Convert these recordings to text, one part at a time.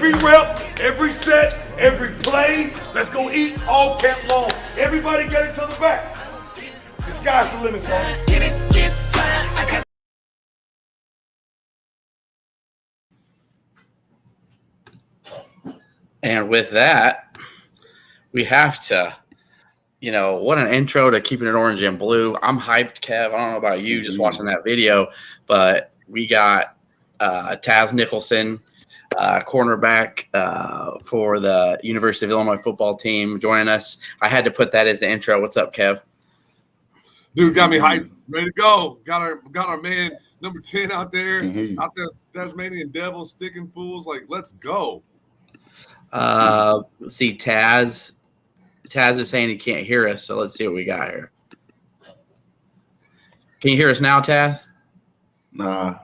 Every rep, every set, every play. Let's go eat all camp long. Everybody get it to the back. The sky's the limit, man. Get it, get fly. I got. And with that, we have to, what an intro to Keeping It Orange and Blue. I'm hyped, Kev. I don't know about you just watching that video, but we got Taz Nicholson, cornerback for the University of Illinois football team, joining us. I had to put that as the intro. What's up, Kev? Dude, got me hyped, ready to go. Got our man number 10 out there, Tasmanian Devil, sticking fools. Like, let's go. See, Taz is saying he can't hear us, so let's see what we got here. Can you hear us now, Taz? Nah.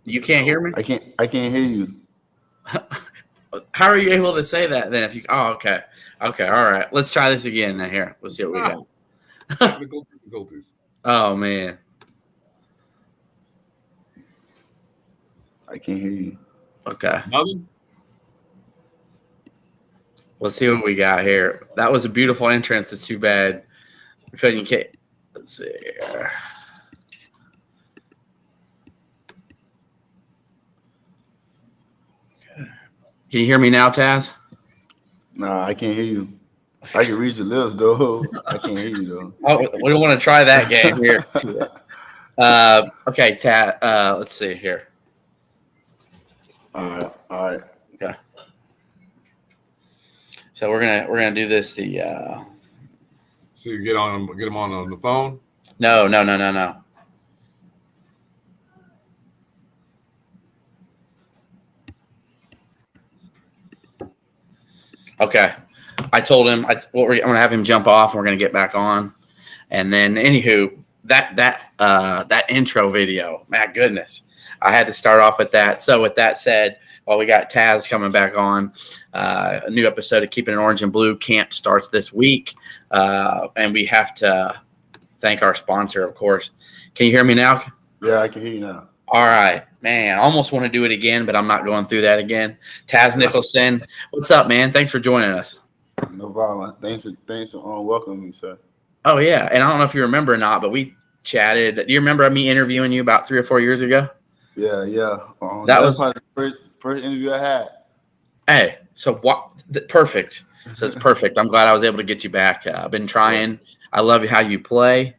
You can't hear me? I can't hear you. How are you able to say that then? Okay. Okay, all right. Let's try this again then here. Let's see what we got. Technical difficulties. Oh man. I can't hear you. Okay. Nothing? Let's see what we got here. That was a beautiful entrance. It's too bad we couldn't get. Let's see here. Okay. Can you hear me now, Taz? Nah, I can't hear you. I can read your lips, though. I can't hear you, though. Oh, we don't want to try that game here. Okay, Taz. Let's see here. All right. Okay. So we're gonna do this. So you get him on the phone? No. Okay. I told him I'm gonna have him jump off and we're gonna get back on. And then anywho, that intro video, my goodness. I had to start off with that. So with that said, while we got Taz coming back on, a new episode of Keeping It Orange and Blue camp starts this week. And we have to thank our sponsor, of course. Can you hear me now? Yeah, I can hear you now. All right, man. I almost want to do it again, but I'm not going through that again. Taz Nicholson, what's up, man? Thanks for joining us. No problem. Thanks for welcoming me, sir. Oh, yeah. And I don't know if you remember or not, but we chatted. Do you remember me interviewing you about 3 or 4 years ago? Yeah. That was probably the first interview I had. Hey, so what? Perfect. So it's perfect. I'm glad I was able to get you back. I've been trying. I love how you play.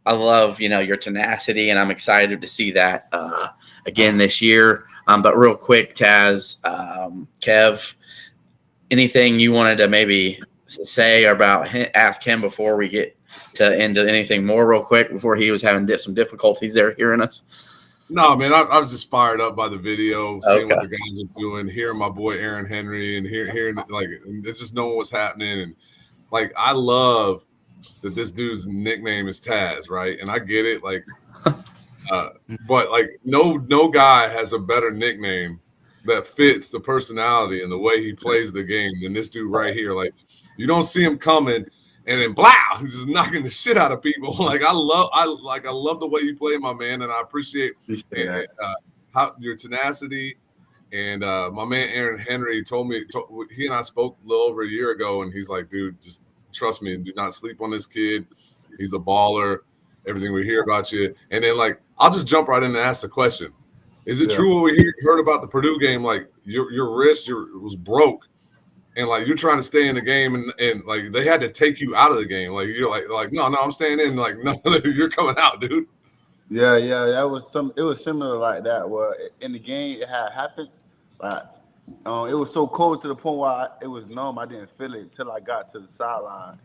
I love, your tenacity, and I'm excited to see that again this year. But real quick, Taz, Kev, anything you wanted to maybe say about ask him before we get to into anything more real quick before he was having some difficulties there hearing us? No, man, I was just fired up by the video, seeing what the guys are doing, hearing my boy Aaron Henry, and hearing like it's just knowing what's happening, and like I love that this dude's nickname is Taz, right? And I get it, like, but like no guy has a better nickname that fits the personality and the way he plays the game than this dude right here. Like, you don't see him coming. And then blah, he's just knocking the shit out of people. Like I love the way you play, my man, and I appreciate how your tenacity. And my man Aaron Henry told me he and I spoke a little over a year ago, and he's like, dude, just trust me and do not sleep on this kid. He's a baller. Everything we hear about you, and then like I'll just jump right in and ask the question: is it true what we heard about the Purdue game? Like your wrist was broke. And like you're trying to stay in the game, and like they had to take you out of the game. Like you're like no, I'm staying in. Like no, you're coming out, dude. Yeah. It was similar like that. Well, in the game, it had happened. But it was so cold to the point where it was numb. I didn't feel it until I got to the sideline,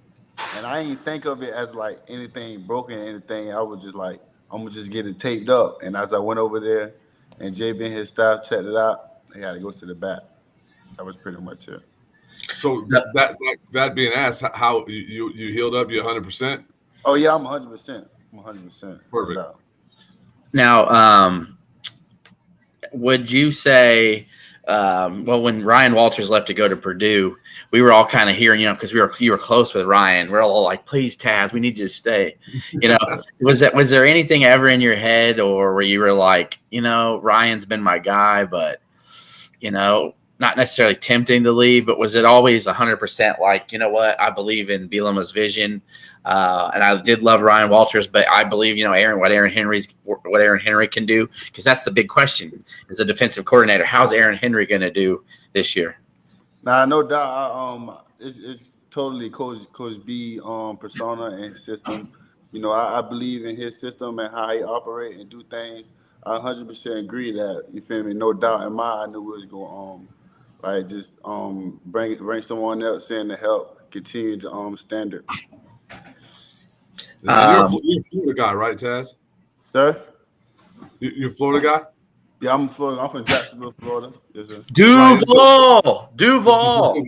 and I didn't think of it as like anything broken, or anything. I was just like, I'm gonna just get it taped up. And as I went over there, and JB and his staff checked it out, they had to go to the back. That was pretty much it. So that being asked, how you healed up? You 100%? Oh yeah, I'm 100%. I'm 100%. Perfect. Now, would you say, when Ryan Walters left to go to Purdue, we were all kind of hearing, because you were close with Ryan. We're all like, please, Taz, we need you to stay. Was there anything ever in your head, or where you were like, Ryan's been my guy, but not necessarily tempting to leave, but was it always 100% like, you know what, I believe in Bielema's vision, and I did love Ryan Walters, but I believe, what Aaron Henry can do, because that's the big question as a defensive coordinator. How's Aaron Henry going to do this year? Nah, no doubt. It's totally Coach B persona and his system. I believe in his system and how he operate and do things. I 100% agree that, you feel me, no doubt in my I knew we was going bring someone else in to help continue the standard. You're a Florida guy, right, Taz? Sir? You're a Florida guy? Yeah, I'm Florida. I'm from Jacksonville, Florida. Yes, sir. Duval.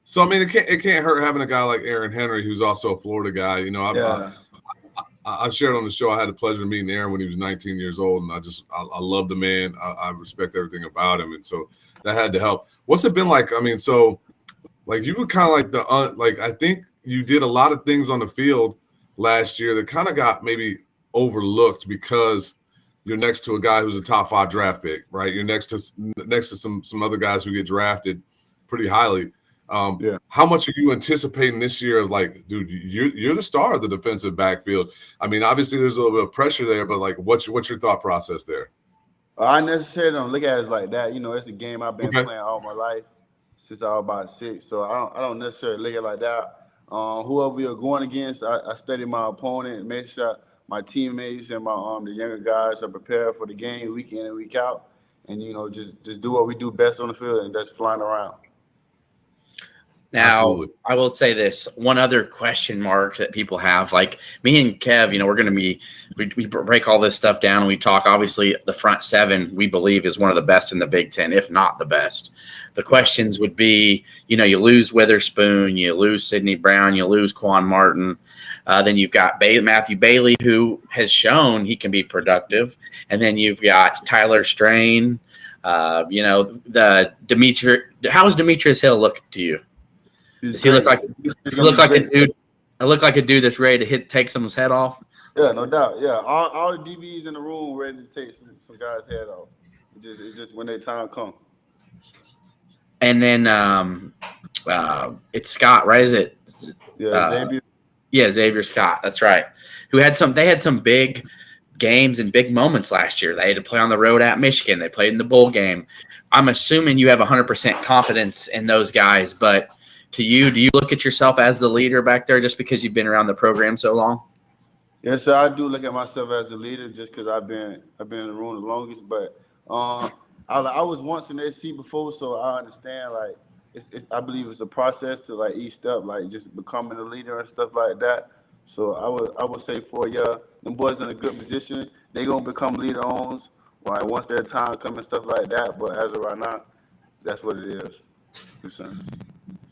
So I mean, it can't hurt having a guy like Aaron Henry, who's also a Florida guy. I shared on the show. I had the pleasure of meeting Aaron when he was 19 years old, and I love the man. I respect everything about him, and so that had to help. What's it been like? I mean, so like you were kind of like I think you did a lot of things on the field last year that kind of got maybe overlooked because you're next to a guy who's a top 5 draft pick, right? You're next to some other guys who get drafted pretty highly. How much are you anticipating this year of like, dude, you're the star of the defensive backfield? I mean, obviously there's a little bit of pressure there, but like, what's your thought process there? I necessarily don't look at it like that. It's a game I've been playing all my life since I was about 6. So I don't necessarily look at it like that. Whoever we are going against, I study my opponent, make sure my teammates and the younger guys are prepared for the game week in and week out, and just do what we do best on the field, and that's flying around. Now, Absolutely. I will say this, one other question mark that people have, like me and Kev, we're going to be, we break all this stuff down and we talk. Obviously, the front 7, we believe, is one of the best in the Big Ten, if not the best. The questions would be, you lose Witherspoon, you lose Sidney Brown, you lose Quan Martin. Then you've got Matthew Bailey, who has shown he can be productive. And then you've got Tyler Strain, the Demetrius. How does Demetrius Hill look to you? Does he look like a dude? I look like a dude that's ready to take someone's head off. Yeah, no doubt. Yeah, all the DBs in the room ready to take some guys' head off. It's just when their time comes. And then it's Scott, right? Is it? Yeah, Xavier. Yeah, Xavier Scott. That's right. They had some big games and big moments last year. They had to play on the road at Michigan. They played in the bowl game. I'm assuming you have 100% confidence in those guys, but to you, do you look at yourself as the leader back there just because you've been around the program so long? Yes, sir. I do look at myself as a leader just because I've been in the room the longest. But I was once in that seat before, so I understand. Like, I believe it's a process to like each step, like just becoming a leader and stuff like that. So I would say for them boys in a good position, they gonna become leader ons right once their time comes and stuff like that. But as of right now, that's what it is.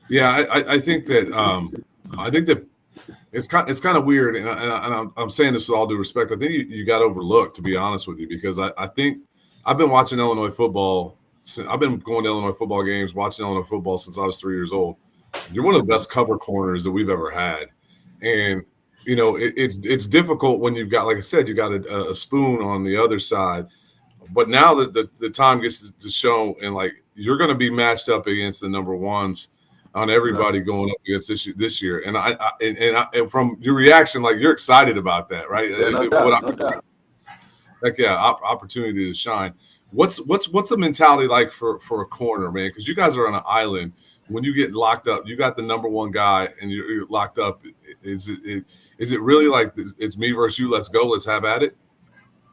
Yeah, I think that it's kind of weird, and I'm saying this with all due respect. I think you got overlooked, to be honest with you, because I think I've been watching Illinois football. I've been going to Illinois football games, watching Illinois football since I was 3 years old. You're one of the best cover corners that we've ever had, and it's difficult when you've got, like I said, you got a spoon on the other side. But now that the time gets to show, and like you're going to be matched up against the number ones on everybody going up against this year, and I from your reaction, like you're excited about that, right? Yeah, no doubt. Like opportunity to shine. What's the mentality like for a corner, man? Because you guys are on an island. When you get locked up, you got the number one guy, and you're locked up. Is it really like it's me versus you? Let's go. Let's have at it.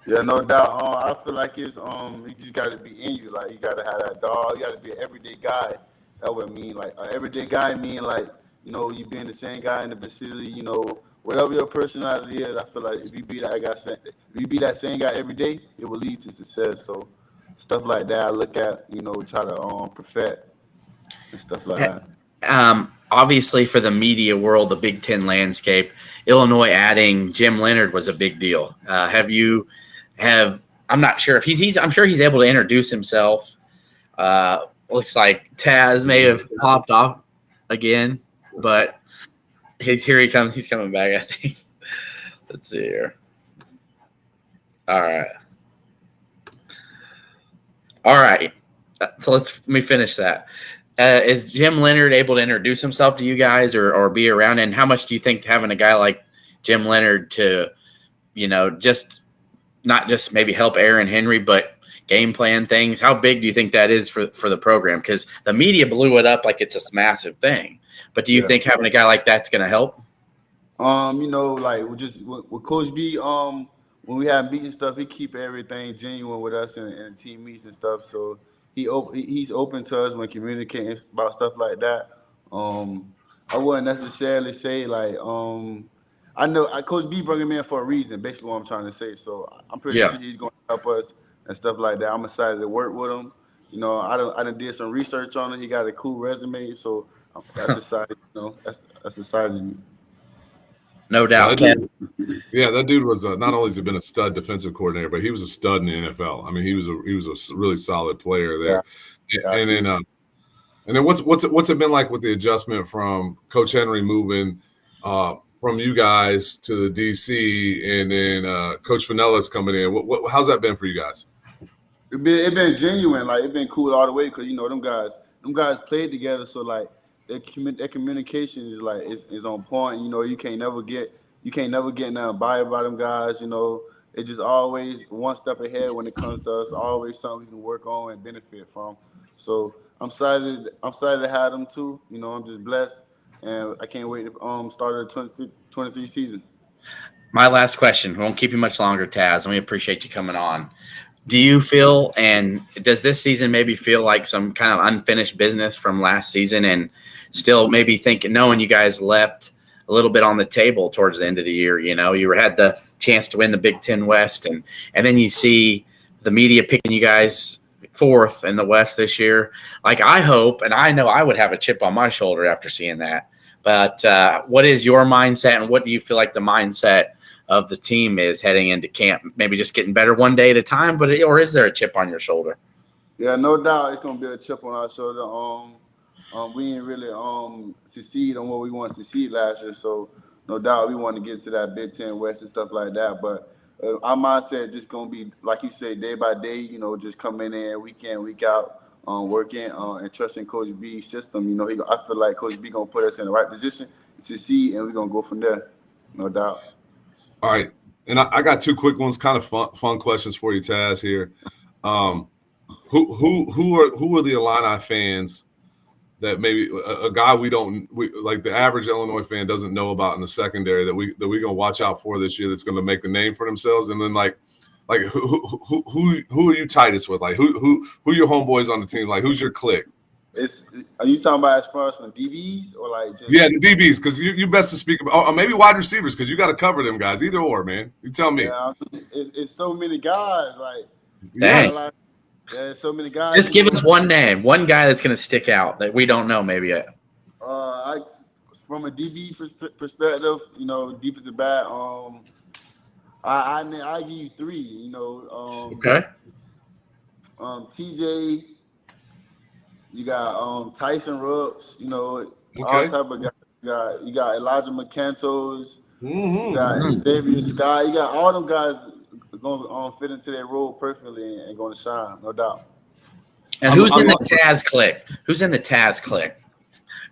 Yeah, no doubt. I feel like it's you just got to be in you. Like you got to have that dog. You got to be an everyday guy. That would mean like an everyday guy mean like you being the same guy in the facility. Whatever your personality is, I feel like if you be that same guy every day, it will lead to success. So stuff like that, I look at try to perfect and stuff like that. Obviously, for the media world, the Big Ten landscape, Illinois adding Jim Leonard was a big deal. I'm not sure if I'm sure he's able to introduce himself. Looks like Taz may have popped off again, but here he comes. He's coming back, I think. Let's see here. All right. So let me finish that. Is Jim Leonard able to introduce himself to you guys or be around? And how much do you think having a guy like Jim Leonard to, just not just maybe help Aaron Henry, but game plan things? How big do you think that is for the program? Because the media blew it up like it's a massive thing. But do you think having a guy like that's going to help? Like with Coach B, when we have meetings and stuff, he keep everything genuine with us and team meets and stuff. So he's open to us when communicating about stuff like that. I wouldn't necessarily say like I know Coach B brought him in for a reason, basically what I'm trying to say. So I'm pretty sure he's going to help us and stuff like that. I'm excited to work with him. I done did some research on it. He got a cool resume, so that's exciting. That's exciting to me. No doubt. That dude was not only has he been a stud defensive coordinator, but he was a stud in the NFL. I mean, he was a really solid player there. Yeah. And then what's it been like with the adjustment from Coach Henry moving from you guys to the DC, and then Coach Fanella's coming in? How's that been for you guys? It been genuine. Like, it been cool all the way because them guys played together, so like. Their communication is like is on point. You can't never get nothing by them guys. It's just always one step ahead when it comes to us. Always something we can work on and benefit from. So I'm excited to have them too. I'm just blessed, and I can't wait to start the 2023 season. My last question. We won't keep you much longer, Taz. We appreciate you coming on. Do you feel, and does this season maybe feel like some kind of unfinished business from last season, and still maybe knowing you guys left a little bit on the table towards the end of the year? You had the chance to win the Big Ten West, and then you see the media picking you guys fourth in the West this year. Like, I hope, and I know I would have a chip on my shoulder after seeing that. But what is your mindset, and what do you feel like the mindset of the team is heading into camp? Maybe just getting better one day at a time, or is there a chip on your shoulder? Yeah, no doubt it's gonna be a chip on our shoulder. We didn't really succeed on what we wanted to succeed last year, so no doubt we want to get to that Big Ten West and stuff like that. But our mindset just gonna be, like you say, day by day. Just coming in week in, week out, working and trusting Coach B's system. I feel like Coach B gonna put us in the right position to succeed, and we're gonna go from there, no doubt. All right, and I got two quick ones, kind of fun questions for you, Taz. Here, who are the Illini fans that maybe a guy we like the average Illinois fan doesn't know about in the secondary that we're gonna watch out for this year, that's gonna make the name for themselves? And then like who are you tightest with? Like who are your homeboys on the team? Like, who's your clique? Are you talking about as far as from DBs or like just? Yeah, the DBs, because you best to speak about, or maybe wide receivers, because you got to cover them guys. Either or, man. You tell me. Yeah, it's so many guys. Like, there's so many guys. Just give us one name, one guy that's going to stick out that we don't know maybe yet. From a DB perspective, defensive back. I give you three. Okay. TJ. You got Tyson Rooks, all type of guys. You got Elijah McCantos. You got Xavier Scott. You got all them guys going to fit into their role perfectly and going to shine, no doubt. And who's in the Taz clique? Who's in the Taz clique?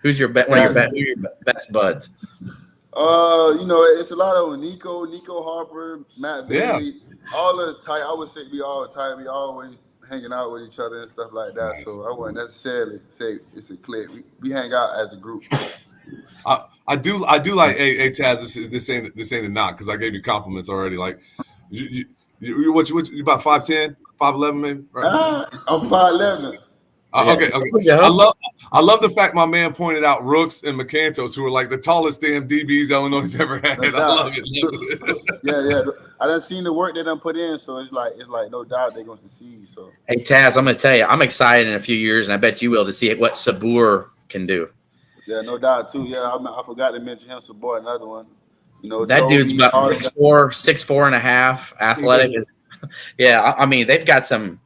Who's your one of your best buds? It's a lot of Nico Harper, Matt Bailey. Yeah. All of us tight. I would say we all tight. We always hanging out with each other and stuff like that. Nice. So I wouldn't necessarily say it's a clique. We hang out as a group. I do like, hey Taz, this ain't a knock, because I gave you compliments already. Like you about 5'10", 5'11", maybe? Right? I'm 5'11". Okay. I love the fact my man pointed out Rooks and McCantos, who are like the tallest damn DBs Illinois has ever had. I love it. Yeah. I done seen the work they done put in, so it's like no doubt they're gonna succeed. So hey Taz, I'm gonna tell you, I'm excited in a few years, and I bet you will, to see what Sabur can do. Yeah, no doubt too. Yeah, I forgot to mention him. Sabur, another one. That dude's about 6'4" and a half, athletic. Yeah, I mean they've got some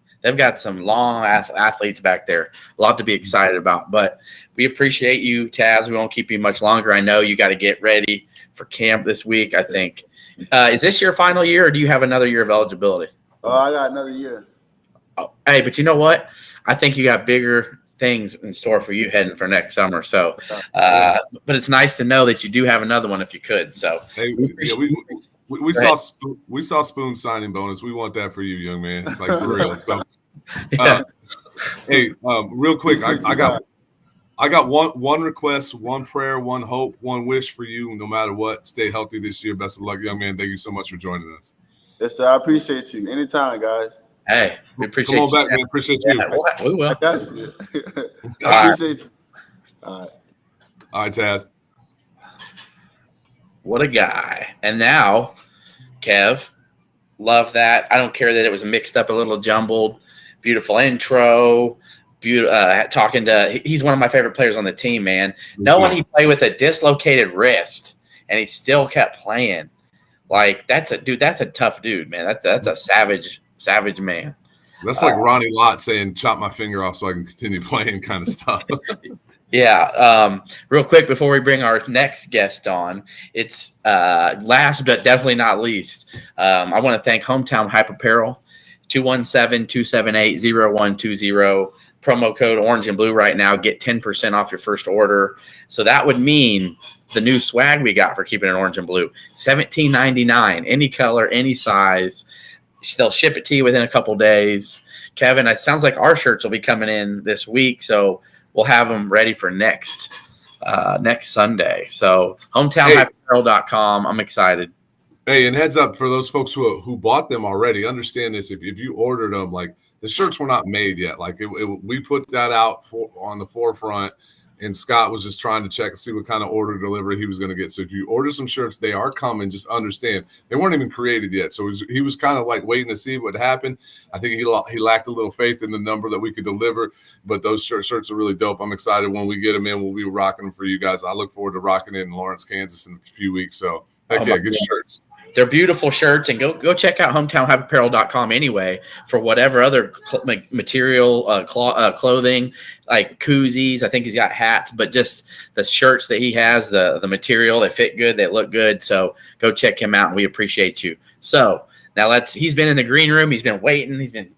long athletes back there. A lot to be excited about. But we appreciate you, Taz. We won't keep you much longer. I know you got to get ready for camp this week, I think. Is this your final year, or do you have another year of eligibility? I got another year. Oh, hey, but you know what? I think you got bigger things in store for you heading for next summer. So, but it's nice to know that you do have another one if you could. So, hey, we saw Spoon signing bonus. We want that for you, young man. Like for real. So, hey, real quick, I got one request, one prayer, one hope, one wish for you. No matter what, stay healthy this year. Best of luck, young man. Thank you so much for joining us. Yes, sir. I appreciate you. Anytime, guys. Hey, we appreciate you. Come on back, man. Appreciate you. We will. I got you. I appreciate you. All right, Taz. What a guy. And now, Kev, love that. I don't care that it was mixed up, a little jumbled. Beautiful intro. He's one of my favorite players on the team, man. Knowing he played with a dislocated wrist and he still kept playing. Like, that's a tough dude, man. That's a savage man. That's like Ronnie Lott saying, chop my finger off so I can continue playing kind of stuff. Yeah. Real quick before we bring our next guest on, it's last but definitely not least. I want to thank Hometown Hype Apparel, 217-278-0120. Promo code Orange and Blue right now. Get 10% off your first order. So that would mean the new swag we got for Keeping It Orange and Blue, $17.99, any color, any size. They'll ship it to you within a couple days. Kevin, it sounds like our shirts will be coming in this week, so we'll have them ready for next Sunday. So hometownhypeapparel.com. I'm excited. Hey, and heads up for those folks who bought them already. Understand this: if you ordered them, like the shirts were not made yet. Like we put that out on the forefront. And Scott was just trying to check and see what kind of order delivery he was going to get. So if you order some shirts, they are coming. Just understand they weren't even created yet. So he was kind of like waiting to see what happened. I think he lacked a little faith in the number that we could deliver. But those shirts are really dope. I'm excited when we get them in. We'll be rocking them for you guys. I look forward to rocking it in Lawrence, Kansas in a few weeks. So good shirts. They're beautiful shirts, and go check out hometownhypeapparel.com anyway for whatever other material, clothing, like koozies. I think he's got hats, but just the shirts that he has, the material, they fit good, they look good. So go check him out, and we appreciate you. So now he's been in the green room. He's been waiting. He's been,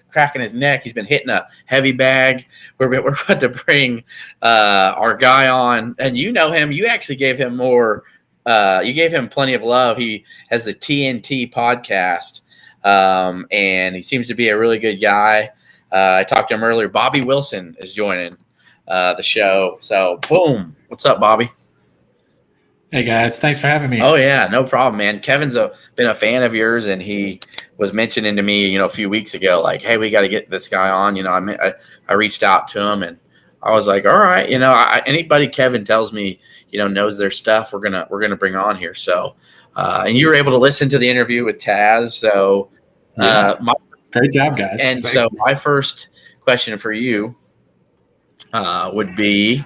cracking his neck. He's been hitting a heavy bag. We're about to bring our guy on, and you know him. You actually gave him more. You gave him plenty of love. He has the TNT Podcast, and he seems to be a really good guy. I talked to him earlier. Bobby Wilson is joining the show. So, boom. What's up, Bobby? Hey, guys. Thanks for having me. Oh, yeah. No problem, man. Kevin's been a fan of yours, and he was mentioning to me, a few weeks ago, like, hey, we got to get this guy on. I reached out to him, and I was like, all right, anybody Kevin tells me, knows their stuff, we're gonna bring on here. So, and you were able to listen to the interview with Taz. So, great job, guys. And so, my first question for you would be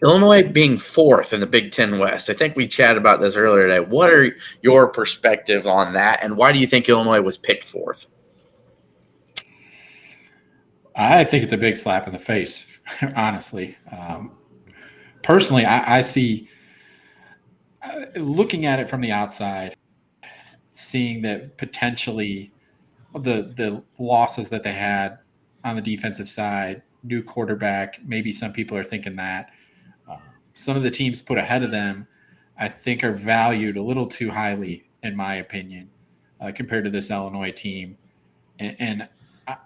Illinois being fourth in the Big Ten West. I think we chatted about this earlier today. What are your perspective on that, and why do you think Illinois was picked fourth? I think it's a big slap in the face, honestly. Personally, I see, looking at it from the outside, seeing that potentially the losses that they had on the defensive side, new quarterback, maybe some people are thinking that. Some of the teams put ahead of them, I think, are valued a little too highly, in my opinion, compared to this Illinois team. And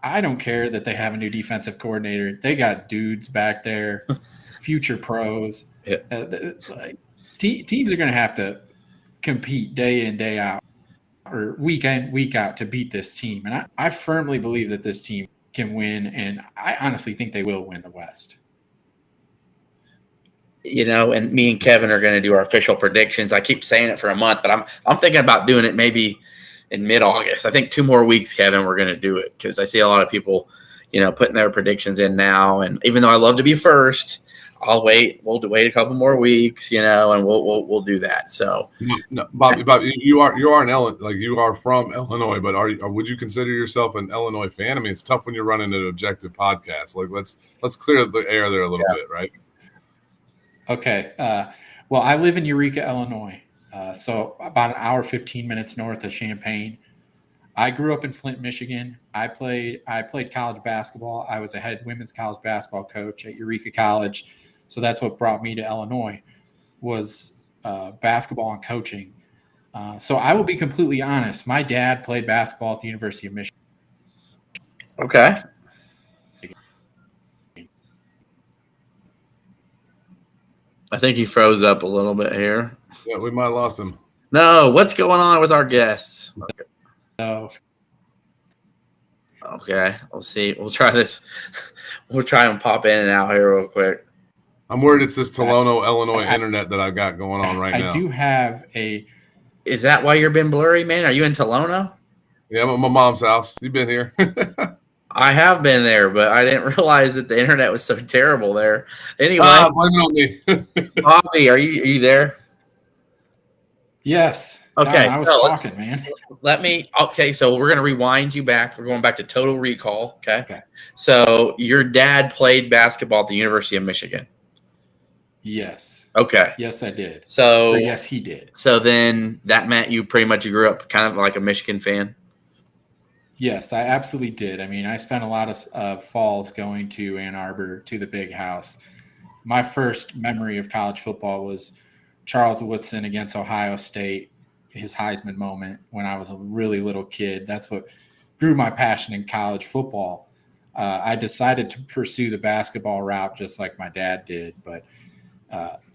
I don't care that they have a new defensive coordinator. They got dudes back there, future pros. Yeah. Teams are going to have to compete day in, day out, or week in, week out to beat this team. And I firmly believe that this team can win, and I honestly think they will win the West. And me and Kevin are going to do our official predictions. I keep saying it for a month, but I'm thinking about doing it maybe in mid-August. I think 2 more weeks, Kevin, we're going to do it because I see a lot of people, putting their predictions in now. And even though I love to be first, I'll wait. We'll wait a couple more weeks, and we'll do that. So, no, Bobby, you are you are from Illinois, but would you consider yourself an Illinois fan? I mean, it's tough when you're running an objective podcast. Like, let's clear the air there a little bit, right? Okay. Well, I live in Eureka, Illinois. So about an hour, 15 minutes north of Champaign. I grew up in Flint, Michigan. I played college basketball. I was a head women's college basketball coach at Eureka College. So that's what brought me to Illinois was basketball and coaching. So I will be completely honest. My dad played basketball at the University of Michigan. Okay. I think he froze up a little bit here. Yeah, we might have lost him. No, what's going on with our guests? So okay, we'll see. We'll try this. We'll try and pop in and out here real quick. I'm worried it's this Tolono, Illinois internet that I've got going on right now. I do have a. Is that why you're been blurry, man? Are you in Tolono? Yeah, I'm at my mom's house. You been here? I have been there, but I didn't realize that the internet was so terrible there. Anyway, blame it on me. Bobby, are you there? Yes. Okay, I was talking, man. So we're going to rewind you back. We're going back to Total Recall, okay? So your dad played basketball at the University of Michigan. Yes. Okay. Yes, I did. So yes, he did. So then that meant you pretty much grew up kind of like a Michigan fan? Yes, I absolutely did. I mean, I spent a lot of falls going to Ann Arbor to the Big House. My first memory of college football was Charles Woodson against Ohio State, his Heisman moment when I was a really little kid. That's what grew my passion in college football. I decided to pursue the basketball route just like my dad did. But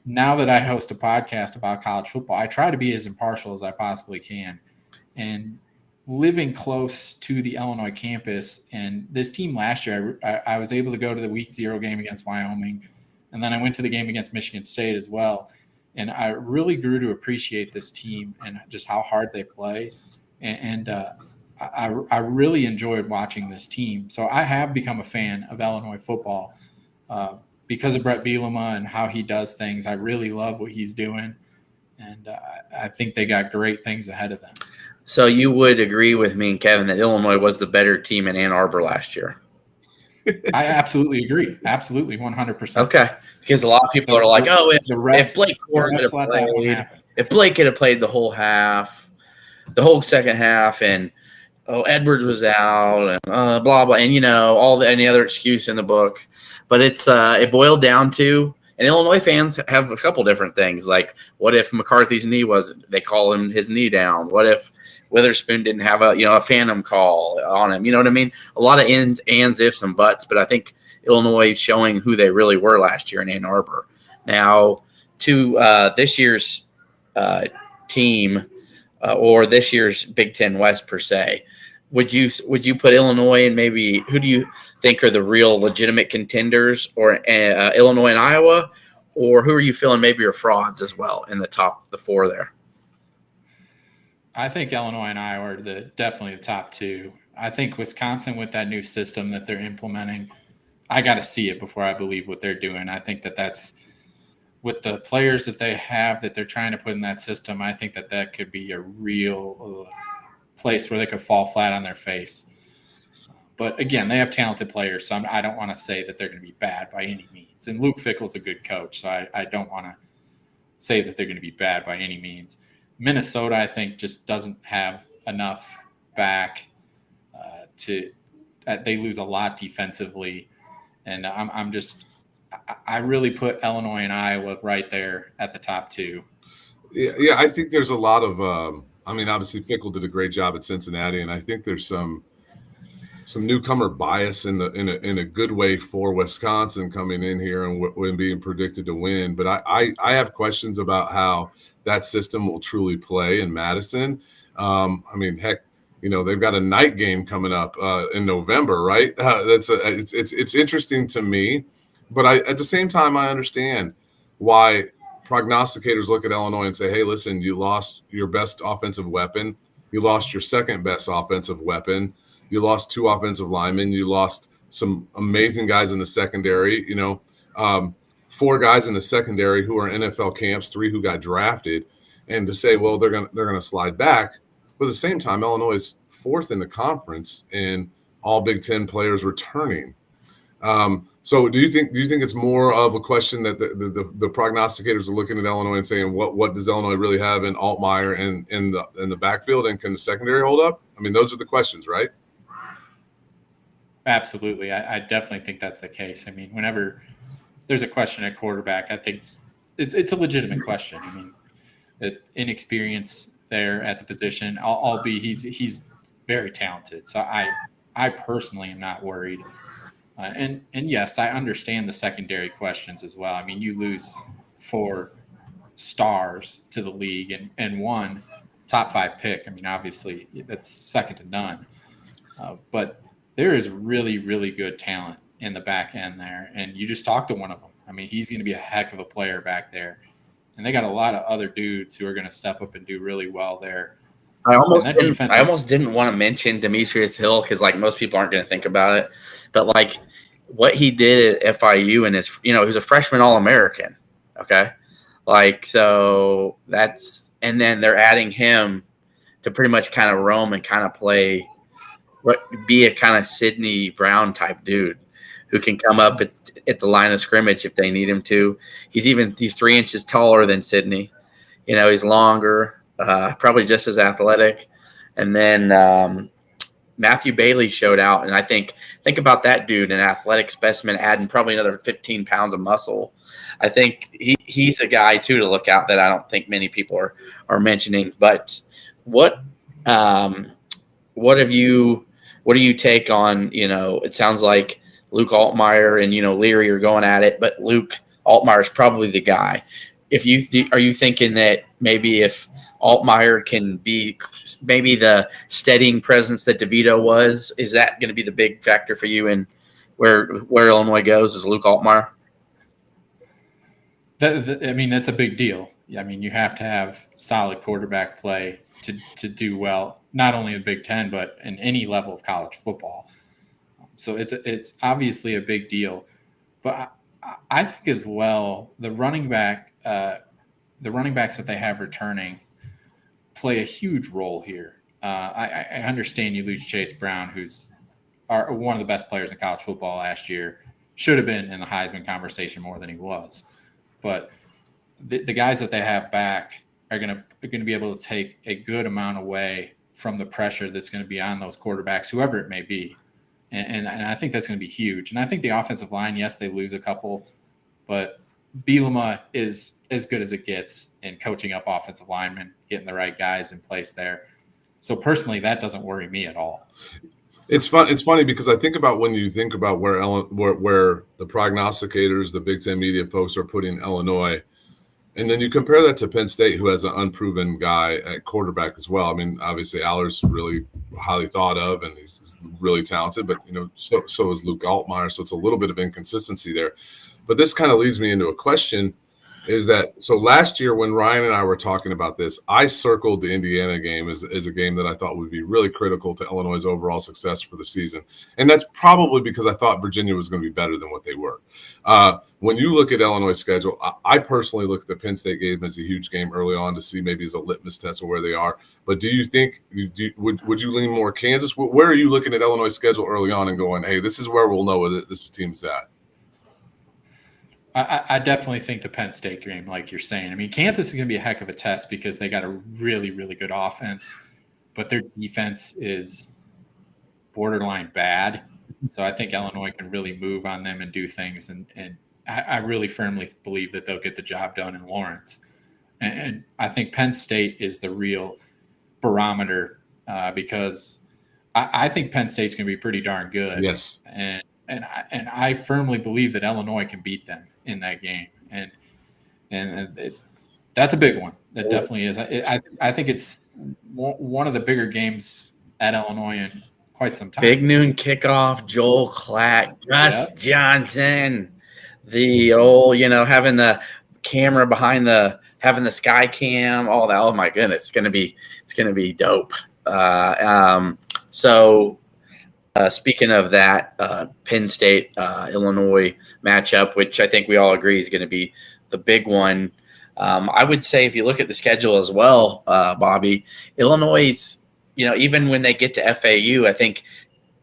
now that I host a podcast about college football, I try to be as impartial as I possibly can. And living close to the Illinois campus, and this team last year, I was able to go to the Week 0 game against Wyoming, and then I went to the game against Michigan State as well. And I really grew to appreciate this team and just how hard they play. And I really enjoyed watching this team. So I have become a fan of Illinois football because of Brett Bielema and how he does things. I really love what he's doing, and I think they got great things ahead of them. So you would agree with me and Kevin that Illinois was the better team in Ann Arbor last year? I absolutely agree. Absolutely, 100%. Okay, because a lot of people are like, "Oh, if Blake Corum could have played, if Blake could have played the whole half, the whole second half, and Edwards was out, and blah blah, and any other excuse in the book." But it boiled down to, and Illinois fans have a couple different things. Like, what if McCarthy's knee wasn't? They call him his knee down. What if Witherspoon didn't have a phantom call on him? You know what I mean? A lot of ands, ifs, and buts. But I think Illinois is showing who they really were last year in Ann Arbor. Now, to this year's team or this year's Big Ten West per se, would you put Illinois and maybe who do you think are the real legitimate contenders, or Illinois and Iowa, or who are you feeling maybe are frauds as well in the four there? I think Illinois and Iowa are definitely the top two. I think Wisconsin, with that new system that they're implementing, I got to see it before I believe what they're doing. I think that's with the players that they have that they're trying to put in that system. I think that could be a real place where they could fall flat on their face. But again, they have talented players, so I don't want to say that they're going to be bad by any means. And Luke Fickell's a good coach, so I don't want to say that they're going to be bad by any means. Minnesota, I think, just doesn't have enough back they lose a lot defensively, and I really put Illinois and Iowa right there at the top two. Yeah, I think there's a lot of. Obviously Fickell did a great job at Cincinnati, and I think there's some newcomer bias in a good way for Wisconsin coming in here and being predicted to win. But I have questions about how that system will truly play in Madison. Heck, they've got a night game coming up in November, right? It's interesting to me, but at the same time, I understand why prognosticators look at Illinois and say, "Hey, listen, you lost your best offensive weapon, you lost your second best offensive weapon, you lost two offensive linemen, you lost some amazing guys in the secondary, four guys in the secondary who are NFL camps, three who got drafted," and to say, well, they're gonna slide back. But at the same time, Illinois is fourth in the conference and all Big Ten players returning. So do you think it's more of a question that the prognosticators are looking at Illinois and saying, what does Illinois really have in Altmaier and in the backfield, and can the secondary hold up? I mean, those are the questions, right? Absolutely. I definitely think that's the case. I mean, whenever there's a question at quarterback, I think it's a legitimate question. I mean, inexperience there at the position, albeit he's very talented. So I personally am not worried. And yes, I understand the secondary questions as well. I mean, you lose 4 stars to the league and 1 top 5 pick. I mean, obviously that's second to none. But there is really, really good talent in the back end there. And you just talked to one of them. I mean, he's going to be a heck of a player back there. And they got a lot of other dudes who are going to step up and do really well there. I almost didn't want to mention Demetrius Hill because, like, most people aren't going to think about it. But, like, what he did at FIU and his, he was a freshman All-American. Okay. Like, so that's, and then they're adding him to pretty much kind of roam and kind of play, be a kind of Sidney Brown type dude who can come up at the line of scrimmage if they need him to. He's 3 inches taller than Sidney. He's longer, probably just as athletic. And then Matthew Bailey showed out, and I think about that dude, an athletic specimen, adding probably another 15 pounds of muscle. I think he's a guy too to look out that I don't think many people are mentioning. But what do you take on? It sounds like Luke Altmaier and Leary are going at it, but Luke Altmaier is probably the guy. Are you thinking that maybe if Altmaier can be maybe the steadying presence that DeVito was, is that going to be the big factor for you in where Illinois goes? Is Luke Altmaier? I mean, that's a big deal. I mean, you have to have solid quarterback play to do well, not only in Big Ten, but in any level of college football. So it's obviously a big deal. But I think as well, the running backs that they have returning play a huge role here. I understand you lose Chase Brown, who's one of the best players in college football last year, should have been in the Heisman conversation more than he was. But the guys that they have back are going to be able to take a good amount away from the pressure that's going to be on those quarterbacks, whoever it may be. And I think that's going to be huge. And I think the offensive line, yes, they lose a couple, but Bielema is as good as it gets in coaching up offensive linemen, getting the right guys in place there. So personally, that doesn't worry me at all. It's fun. It's funny because I think about when you think about where the prognosticators, the Big Ten media folks are putting Illinois, and then you compare that to Penn State, who has an unproven guy at quarterback as well. I mean, obviously Aller's really highly thought of, and he's really talented, but so is Luke Altmaier. So it's a little bit of inconsistency there. But this kind of leads me into a question. Is that so? Last year, when Ryan and I were talking about this, I circled the Indiana game as a game that I thought would be really critical to Illinois' overall success for the season. And that's probably because I thought Virginia was going to be better than what they were. When you look at Illinois' schedule, I personally look at the Penn State game as a huge game early on to see maybe as a litmus test of where they are. But do you think would you lean more Kansas? Where are you looking at Illinois' schedule early on and going, hey, this is where we'll know whether this team's at? I definitely think the Penn State game, like you're saying. I mean, Kansas is going to be a heck of a test because they got a really, really good offense, but their defense is borderline bad. So I think Illinois can really move on them and do things. And I really firmly believe that they'll get the job done in Lawrence. And I think Penn State is the real barometer because I think Penn State's going to be pretty darn good. Yes. And I firmly believe that Illinois can beat them in that game, and that's a big one. That definitely is. I think it's one of the bigger games at Illinois in quite some time. Big noon kickoff. Joel Klatt, Gus Johnson, the old having the camera behind having the sky cam, all that. Oh my goodness, it's gonna be dope. Speaking of that, Penn State, Illinois matchup, which I think we all agree is going to be the big one. I would say if you look at the schedule as well, Bobby, Illinois, even when they get to FAU, I think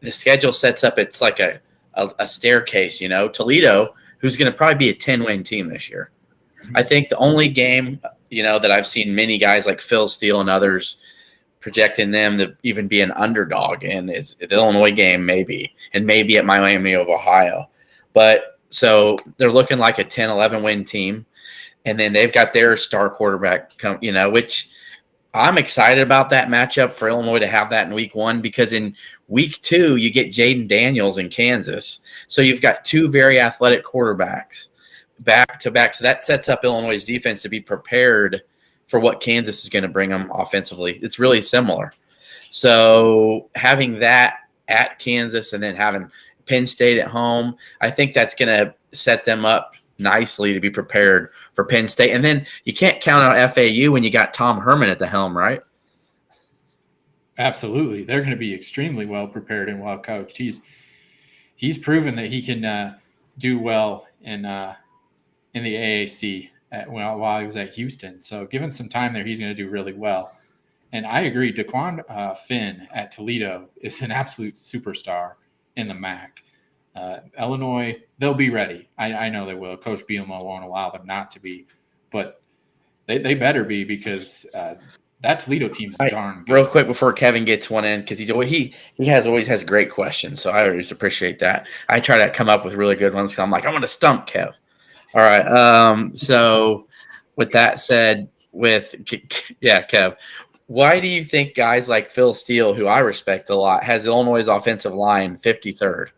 the schedule sets up, it's like a staircase, Toledo, who's going to probably be a 10-win team this year. I think the only game, that I've seen many guys like Phil Steele and others projecting them to even be an underdog in is the Illinois game, maybe, and maybe at Miami of Ohio. But so they're looking like a 10-11 win team. And then they've got their star quarterback, which I'm excited about that matchup for Illinois to have that in week 1, because in week 2, you get Jaden Daniels in Kansas. So you've got 2 very athletic quarterbacks back to back. So that sets up Illinois' defense to be prepared for what Kansas is going to bring them offensively. It's really similar. So having that at Kansas and then having Penn State at home, I think that's going to set them up nicely to be prepared for Penn State. And then you can't count out FAU when you got Tom Herman at the helm, right? Absolutely. They're going to be extremely well prepared and well coached. He's proven that he can do well in the AAC while he was at Houston. So given some time there, he's going to do really well. And I agree, DeQuan Finn at Toledo is an absolute superstar in the MAC. Illinois, they'll be ready. I know they will. Coach Bielema won't allow them not to be, but they better be, because that Toledo team's darn good. Real quick before Kevin gets one in, because he always has great questions, so I always appreciate that. I try to come up with really good ones, because I'm like, I'm going to stump Kev. All right. So with that said, Kev, why do you think guys like Phil Steele, who I respect a lot, has Illinois' offensive line 53rd?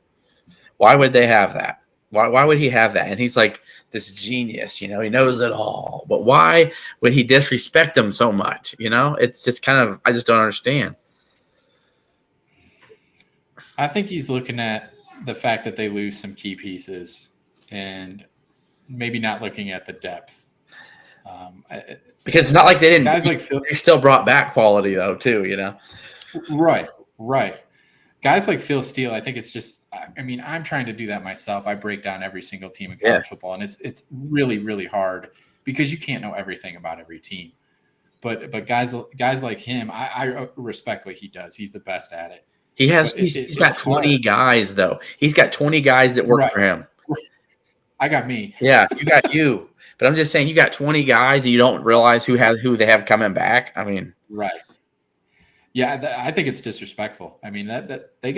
Why would they have that? Why would he have that? And he's like this genius, he knows it all. But why would he disrespect them so much? It's just kind of, I just don't understand. I think he's looking at the fact that they lose some key pieces and maybe not looking at the depth. Because it's not like they didn't. Guys like Phil, they still brought back quality though, too. Right. Guys like Phil Steele, I think it's just. I'm trying to do that myself. I break down every single team in college football, and it's really, really hard because you can't know everything about every team. But guys like him, I respect what he does. He's the best at it. He's got 20 guys though. He's got 20 guys that work for him. I got me. Yeah, you got you. But I'm just saying, you got 20 guys and you don't realize who they have coming back. Right. Yeah, I think it's disrespectful. That they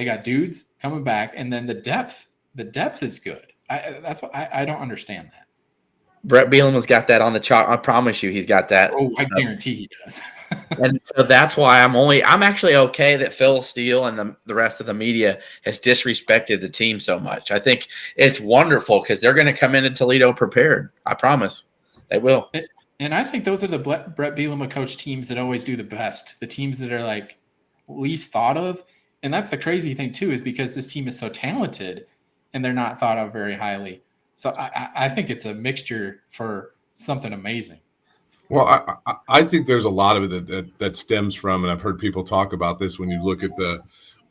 got dudes coming back, and then the depth is good. That's what I don't understand that. Brett Bielema's got that on the chart. I promise you, he's got that. Oh, I guarantee he does. And so that's why I'm actually okay that Phil Steele and the rest of the media has disrespected the team so much. I think it's wonderful because they're going to come into Toledo prepared. I promise they will. And I think those are the Brett Bielema coach teams that always do the best. The teams that are like least thought of. And that's the crazy thing too, is because this team is so talented and they're not thought of very highly. So I think it's a mixture for something amazing. Well, I think there's a lot of it that stems from, and I've heard people talk about this when you look at the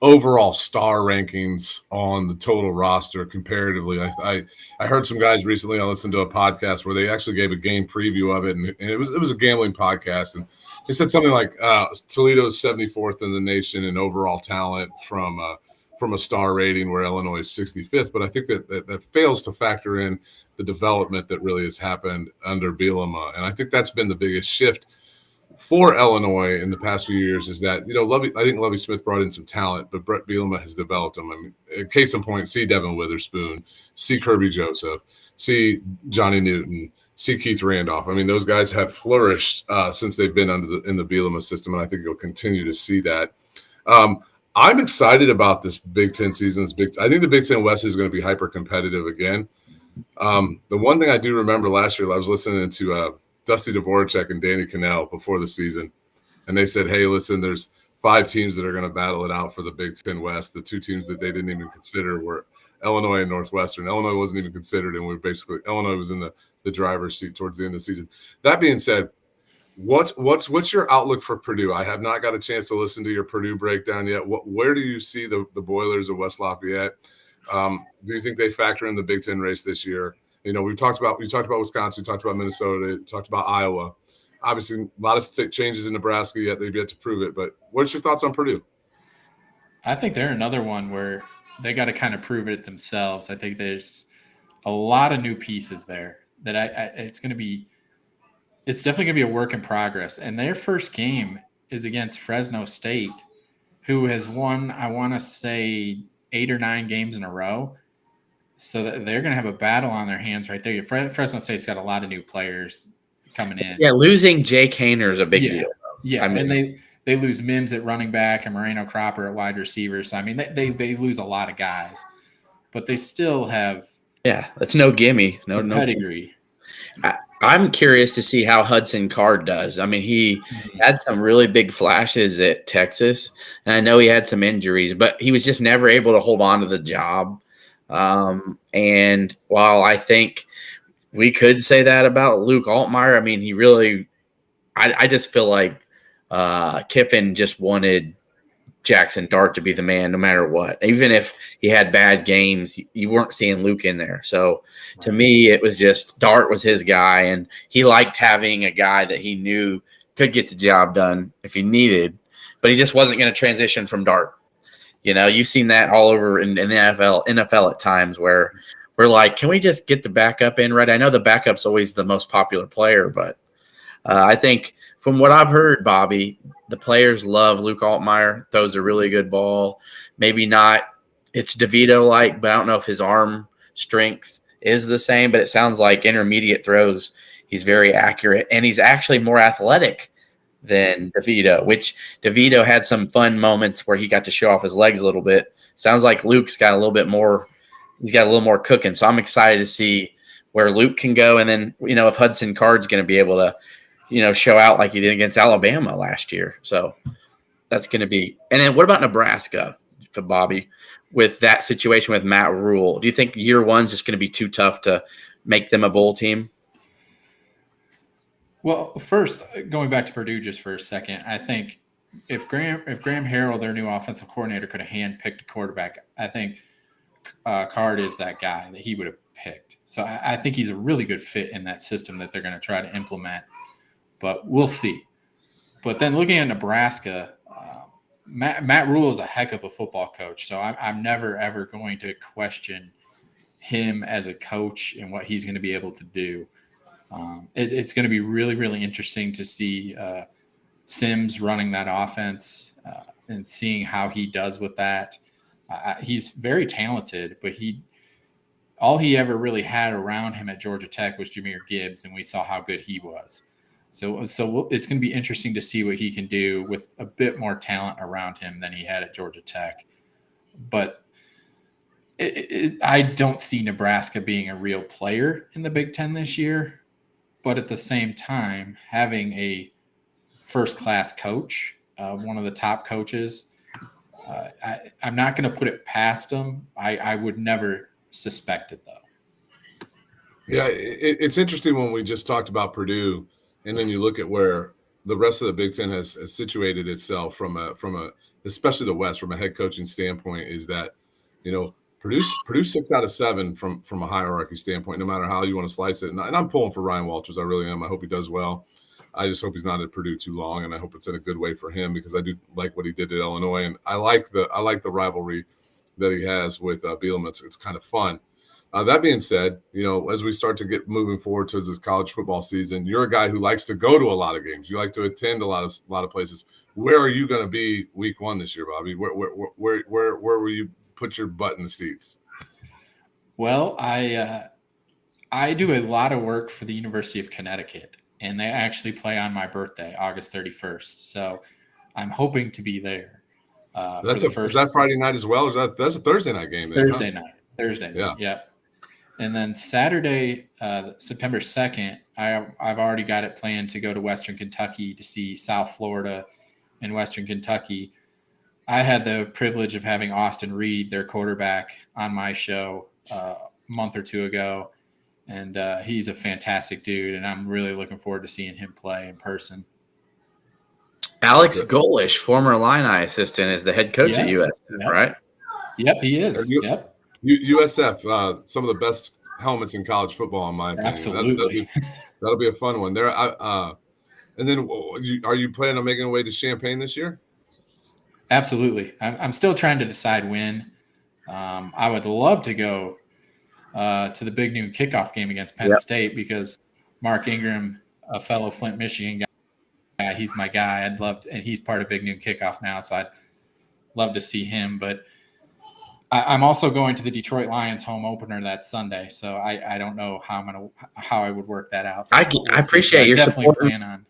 overall star rankings on the total roster comparatively. I heard some guys recently, I listened to a podcast where they actually gave a game preview of it, and it was a gambling podcast, and they said something like Toledo is 74th in the nation in overall talent from a star rating, where Illinois is 65th. But I think that fails to factor in the development that really has happened under Bielema. And I think that's been the biggest shift for Illinois in the past few years, is that, I think Lovie Smith brought in some talent, but Brett Bielema has developed them. Case in point, see Devin Witherspoon, see Kirby Joseph, see Johnny Newton, see Keith Randolph. Those guys have flourished since they've been in the Bielema system, and I think you'll continue to see that. I'm excited about this Big Ten season. I think the Big Ten West is going to be hyper competitive again. The one thing I do remember last year, I was listening to Dusty Dvorak and Danny Cannell before the season, and they said, hey, listen, there's 5 teams that are going to battle it out for the Big Ten West. The 2 teams that they didn't even consider were Illinois and Northwestern. Illinois wasn't even considered, and Illinois was in the driver's seat towards the end of the season. That being said, what's your outlook for Purdue? I have not got a chance to listen to your Purdue breakdown yet. Where do you see the Boilers of West Lafayette? Do you think they factor in the Big Ten race this year? We talked about Wisconsin, we talked about Minnesota, we talked about Iowa. Obviously, a lot of changes in Nebraska yet. They've yet to prove it. But what's your thoughts on Purdue? I think they're another one where they got to kind of prove it themselves. I think there's a lot of new pieces there that it's definitely going to be a work in progress. And their first game is against Fresno State, who has won, I want to say, 8 or 9 games in a row. So that they're going to have a battle on their hands right there. Fresno State's got a lot of new players coming in. Yeah, losing Jake Hayner is a big deal. Yeah, and they lose Mims at running back and Moreno Cropper at wide receiver. So, I mean, they lose a lot of guys. But they still have that's no gimme. No pedigree. I'm curious to see how Hudson Card does. I mean, he had some really big flashes at Texas, and I know he had some injuries, but he was just never able to hold on to the job. And while I think we could say that about Luke Altmaier, I mean, he really – I just feel like Kiffin just wanted Jackson Dart to be the man no matter what. Even if he had bad games, you weren't seeing Luke in there. So to me, it was just Dart was his guy, and he liked having a guy that he knew could get the job done if he needed, but he just wasn't going to transition from Dart. You know, you've seen that all over in the NFL at times where we're like, can we just get the backup in right? I know the backup's always the most popular player, but I think from what I've heard, Bobby, the players love Luke Altmaier, throws a really good ball. Maybe not it's DeVito-like, but I don't know if his arm strength is the same, but it sounds like intermediate throws, he's very accurate, and he's actually more athletic than DeVito, which DeVito had some fun moments where he got to show off his legs a little bit. Sounds like Luke's got a little bit more – he's got a little more cooking. So I'm excited to see where Luke can go, and then, you know, if Hudson Card's going to be able to – you know, show out like he did against Alabama last year. So that's going to be – and then what about Nebraska, for Bobby, with that situation with Matt Rule? Do you think year one's just going to be too tough to make them a bowl team? Well, first, going back to Purdue just for a second, I think if Graham Harrell, their new offensive coordinator, could have handpicked a quarterback, I think Card is that guy that he would have picked. So I think he's a really good fit in that system that they're going to try to implement. But we'll see. But then looking at Nebraska, Matt Rule is a heck of a football coach. So I'm never, ever going to question him as a coach and what he's going to be able to do. It's going to be really, really interesting to see Sims running that offense and seeing how he does with that. He's very talented, but all he ever really had around him at Georgia Tech was Jahmyr Gibbs, and we saw how good he was. So it's going to be interesting to see what he can do with a bit more talent around him than he had at Georgia Tech. But I don't see Nebraska being a real player in the Big Ten this year. But at the same time, having a first-class coach, one of the top coaches, I'm not going to put it past them. I would never suspect it, though. Yeah, it's interesting when we just talked about Purdue. And then you look at where the rest of the Big Ten has situated itself from a especially the West from a head coaching standpoint, is that, you know, Purdue 6 out of 7 from a hierarchy standpoint, no matter how you want to slice it. And I'm pulling for Ryan Walters. I really am. I hope he does well. I just hope he's not at Purdue too long, and I hope it's in a good way for him, because I do like what he did at Illinois, and I like the rivalry that he has with Bielema. It's kind of fun. That being said, you know, as we start to get moving forward to this college football season, you're a guy who likes to go to a lot of games. You like to attend a lot of places. Where are you going to be week 1 this year, Bobby? Where will you put your butt in the seats? Well, I do a lot of work for the University of Connecticut, and they actually play on my birthday, August 31st. So I'm hoping to be there. Is that Friday night as well? That's a Thursday night game? Thursday night. Yeah. Yep. And then Saturday, September 2nd, I've already got it planned to go to Western Kentucky to see South Florida and Western Kentucky. I had the privilege of having Austin Reed, their quarterback, on my show a month or two ago. And he's a fantastic dude, and I'm really looking forward to seeing him play in person. Alex Golish, former Illini assistant, is the head coach at USF, right? Yep, he is. Yep. USF, some of the best helmets in college football, in my opinion. Absolutely. That'll be a fun one. There, and then, are you planning on making a way to Champaign this year? Absolutely. I'm still trying to decide when. I would love to go to the big noon kickoff game against Penn State, because Mark Ingram, a fellow Flint, Michigan He's my guy. I'd love to, and he's part of Big Noon Kickoff now, so I'd love to see him. But I'm also going to the Detroit Lions home opener that Sunday, so I don't know how I would work that out. So I appreciate your definitely support. Plan on.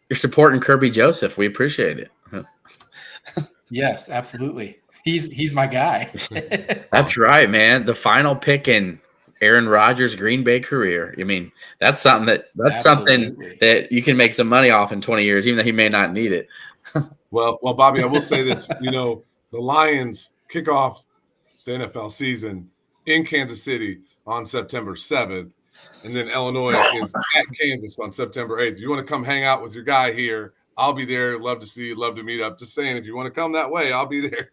You're supporting Kirby Joseph. We appreciate it. Yes, absolutely. He's my guy. That's right, man. The final pick in Aaron Rodgers' Green Bay career. I mean, that's something that you can make some money off in 20 years, even though he may not need it. Well, Bobby, I will say this. The Lions kick off the NFL season in Kansas City on September 7th, and then Illinois is at Kansas on September 8th. If you want to come hang out with your guy here, I'll be there. Love to see you. Love to meet up. Just saying, if you want to come that way, I'll be there.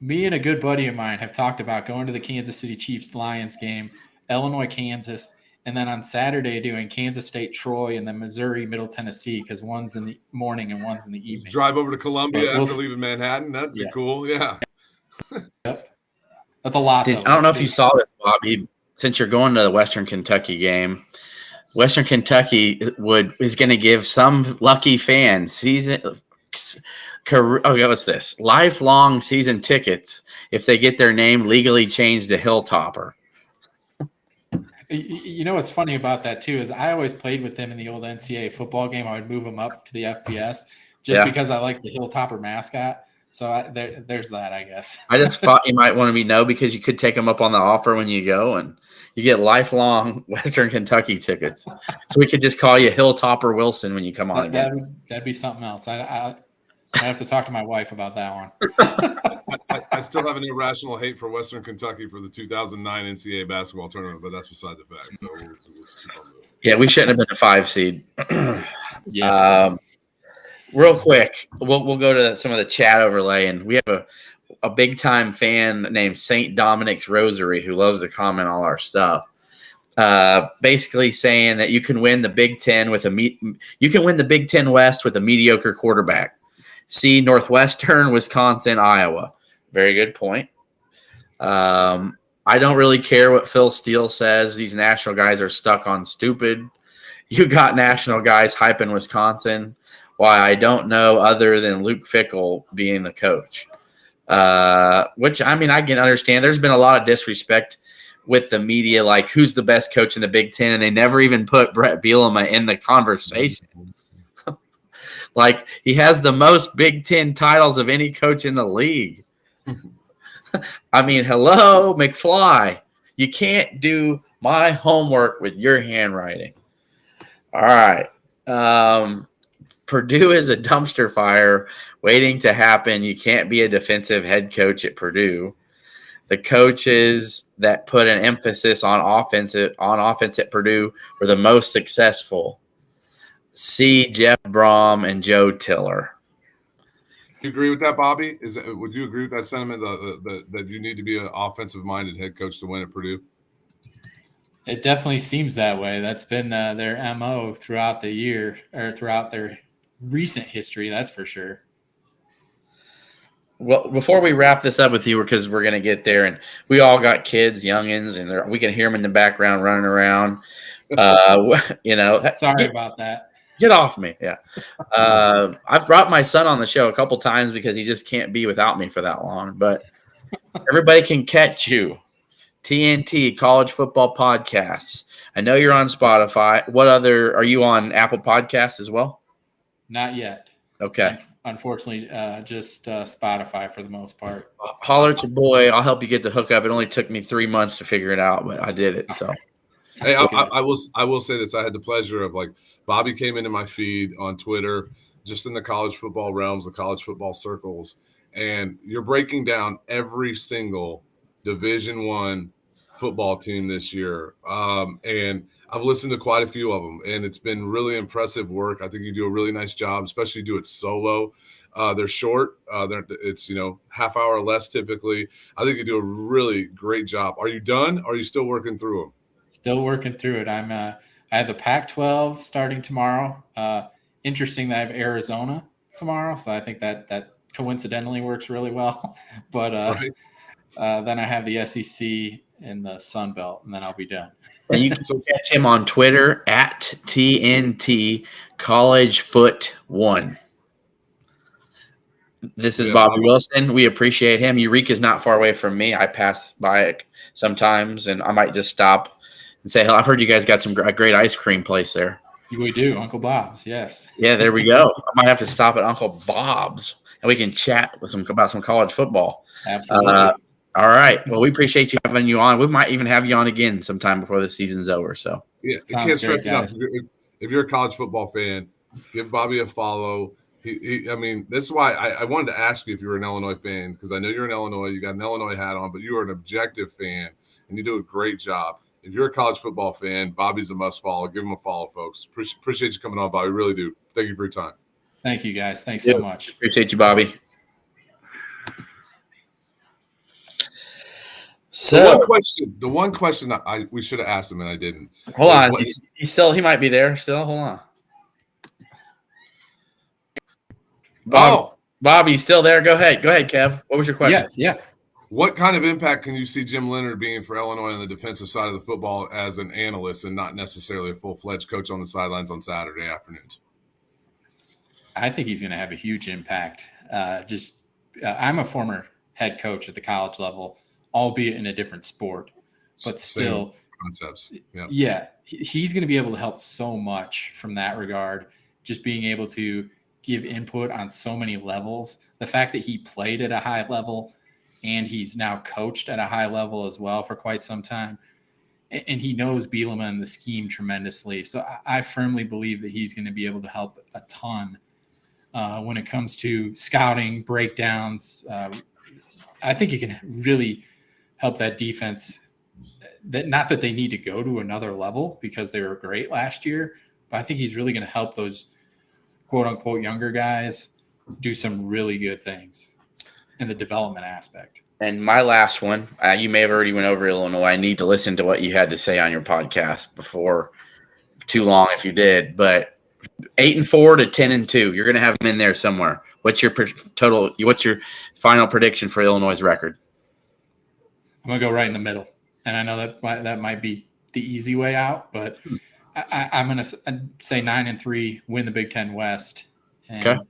Me and a good buddy of mine have talked about going to the Kansas City Chiefs-Lions game, Illinois, Kansas, and then on Saturday doing Kansas State, Troy, and then Missouri, Middle Tennessee, because one's in the morning and one's in the evening. Drive over to Columbia after leaving Manhattan. That'd be cool. Yeah. Yep. That's a lot. I don't know if you saw this, Bobby. Since you're going to the Western Kentucky game, Western Kentucky is going to give some lucky fan what's this? Lifelong season tickets if they get their name legally changed to Hilltopper. You know what's funny about that too is I always played with them in the old NCAA football game. I would move them up to the FBS because I like the Hilltopper mascot. So there's that, I guess. I just thought you might want to know because you could take them up on the offer when you go, and you get lifelong Western Kentucky tickets. So we could just call you Hilltopper Wilson when you come on again. That'd be something else. I have to talk to my wife about that one. I still have an irrational hate for Western Kentucky for the 2009 NCAA basketball tournament, but that's beside the fact. So we shouldn't have been a 5 seed. Real quick, we'll go to some of the chat overlay, and we have a big time fan named Saint Dominic's Rosary who loves to comment all our stuff. Basically saying that you can win the Big Ten you can win the Big Ten West with a mediocre quarterback. See Northwestern, Wisconsin, Iowa. Very good point. I don't really care what Phil Steele says. These national guys are stuck on stupid. You got national guys hyping Wisconsin. Why, I don't know other than Luke Fickell being the coach. Which, I mean, I can understand. There's been a lot of disrespect with the media, like who's the best coach in the Big Ten, and they never even put Brett Bielema in the conversation. Like, he has the most Big Ten titles of any coach in the league. I mean, hello, McFly. You can't do my homework with your handwriting. All right. Purdue is a dumpster fire waiting to happen. You can't be a defensive head coach at Purdue. The coaches that put an emphasis on offense at Purdue were the most successful. See Jeff Brom and Joe Tiller. Do you agree with that, Bobby? Would you agree with that sentiment that you need to be an offensive-minded head coach to win at Purdue? It definitely seems that way. That's been their MO throughout the year, or throughout their recent history, that's for sure. Well, before we wrap this up with you, because we're going to get there, and we all got kids, youngins, and we can hear them in the background running around. Sorry about that. Get off me. Yeah. I've brought my son on the show a couple times because he just can't be without me for that long. But everybody can catch you. TNT College Football Podcasts. I know you're on Spotify. Are you on Apple Podcasts as well? Not yet. Okay. Unfortunately, just Spotify for the most part. Holler at your boy. I'll help you get the hookup. It only took me 3 months to figure it out, but I did it. So. Hey, I will say this. I had the pleasure of Bobby came into my feed on Twitter, just in the college football realms, the college football circles, and you're breaking down every single Division I football team this year. And I've listened to quite a few of them, and it's been really impressive work. I think you do a really nice job, especially do it solo. They're short. It's half hour or less typically. I think you do a really great job. Are you done? Or are you still working through them? Still working through it. I have the Pac-12 starting tomorrow. Interesting that I have Arizona tomorrow, so I think that coincidentally works really well. But then I have the SEC in the Sun Belt, and then I'll be done. And you can catch him on Twitter at TNT College Foot 1. This is Bobby Wilson. We appreciate him. Eureka's not far away from me. I pass by it sometimes, and I might just stop and say, "I've heard you guys got a great ice cream place there." We do, Uncle Bob's. Yes. Yeah, there we go. I might have to stop at Uncle Bob's, and we can chat with about some college football. Absolutely. All right. Well, we appreciate you having you on. We might even have you on again sometime before the season's over. So yeah, I can't stress enough. If you're a college football fan, give Bobby a follow. I mean, this is why I wanted to ask you if you were an Illinois fan, because I know you're in Illinois. You got an Illinois hat on, but you are an objective fan, and you do a great job. If you're a college football fan, Bobby's a must follow. Give him a follow, folks. Appreciate you coming on, Bobby. Really do. Thank you for your time. Thank you, guys. Thanks so much. Appreciate you, Bobby. So the one question we should have asked him and I didn't. Hold on. He might be there still. Hold on. Bobby's still there. Go ahead, Kev. What was your question? Yeah. What kind of impact can you see Jim Leonard being for Illinois on the defensive side of the football as an analyst and not necessarily a full-fledged coach on the sidelines on Saturday afternoons? I think he's going to have a huge impact. I'm a former head coach at the college level, albeit in a different sport, but still concepts. Yeah, he's going to be able to help so much from that regard. Just being able to give input on so many levels. The fact that he played at a high level and he's now coached at a high level as well for quite some time. And he knows Bielema and the scheme tremendously. So I firmly believe that he's going to be able to help a ton when it comes to scouting, breakdowns. I think he can really help that defense. Not that they need to go to another level because they were great last year, but I think he's really going to help those quote-unquote younger guys do some really good things in the development aspect. And my last one, you may have already went over Illinois. I need to listen to what you had to say on your podcast before too long if you did. But 8-4 to 10-2, you're going to have them in there somewhere. What's your final prediction for Illinois' record? I'm going to go right in the middle. And I know that might be the easy way out, but I'm going to say 9-3, win the Big Ten West, and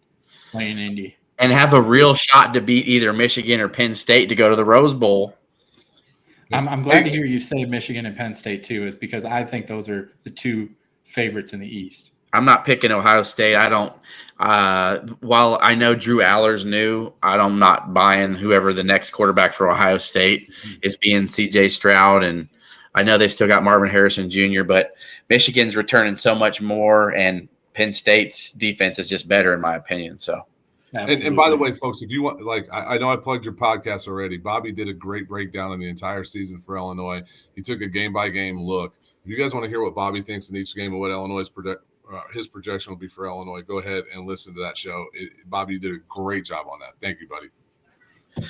play in Indy. And have a real shot to beat either Michigan or Penn State to go to the Rose Bowl. I'm glad to hear you say Michigan and Penn State too, is because I think those are the two favorites in the East. I'm not picking Ohio State. I don't. While I know Drew Aller's new, I'm not buying whoever the next quarterback for Ohio State is being C.J. Stroud, and I know they still got Marvin Harrison Jr., but Michigan's returning so much more, and Penn State's defense is just better in my opinion. So. And by the way, folks, if you want, I know I plugged your podcast already. Bobby did a great breakdown of the entire season for Illinois. He took a game-by-game look. If you guys want to hear what Bobby thinks in each game and what his projection will be for Illinois, go ahead and listen to that show. Bobby did a great job on that. Thank you, buddy.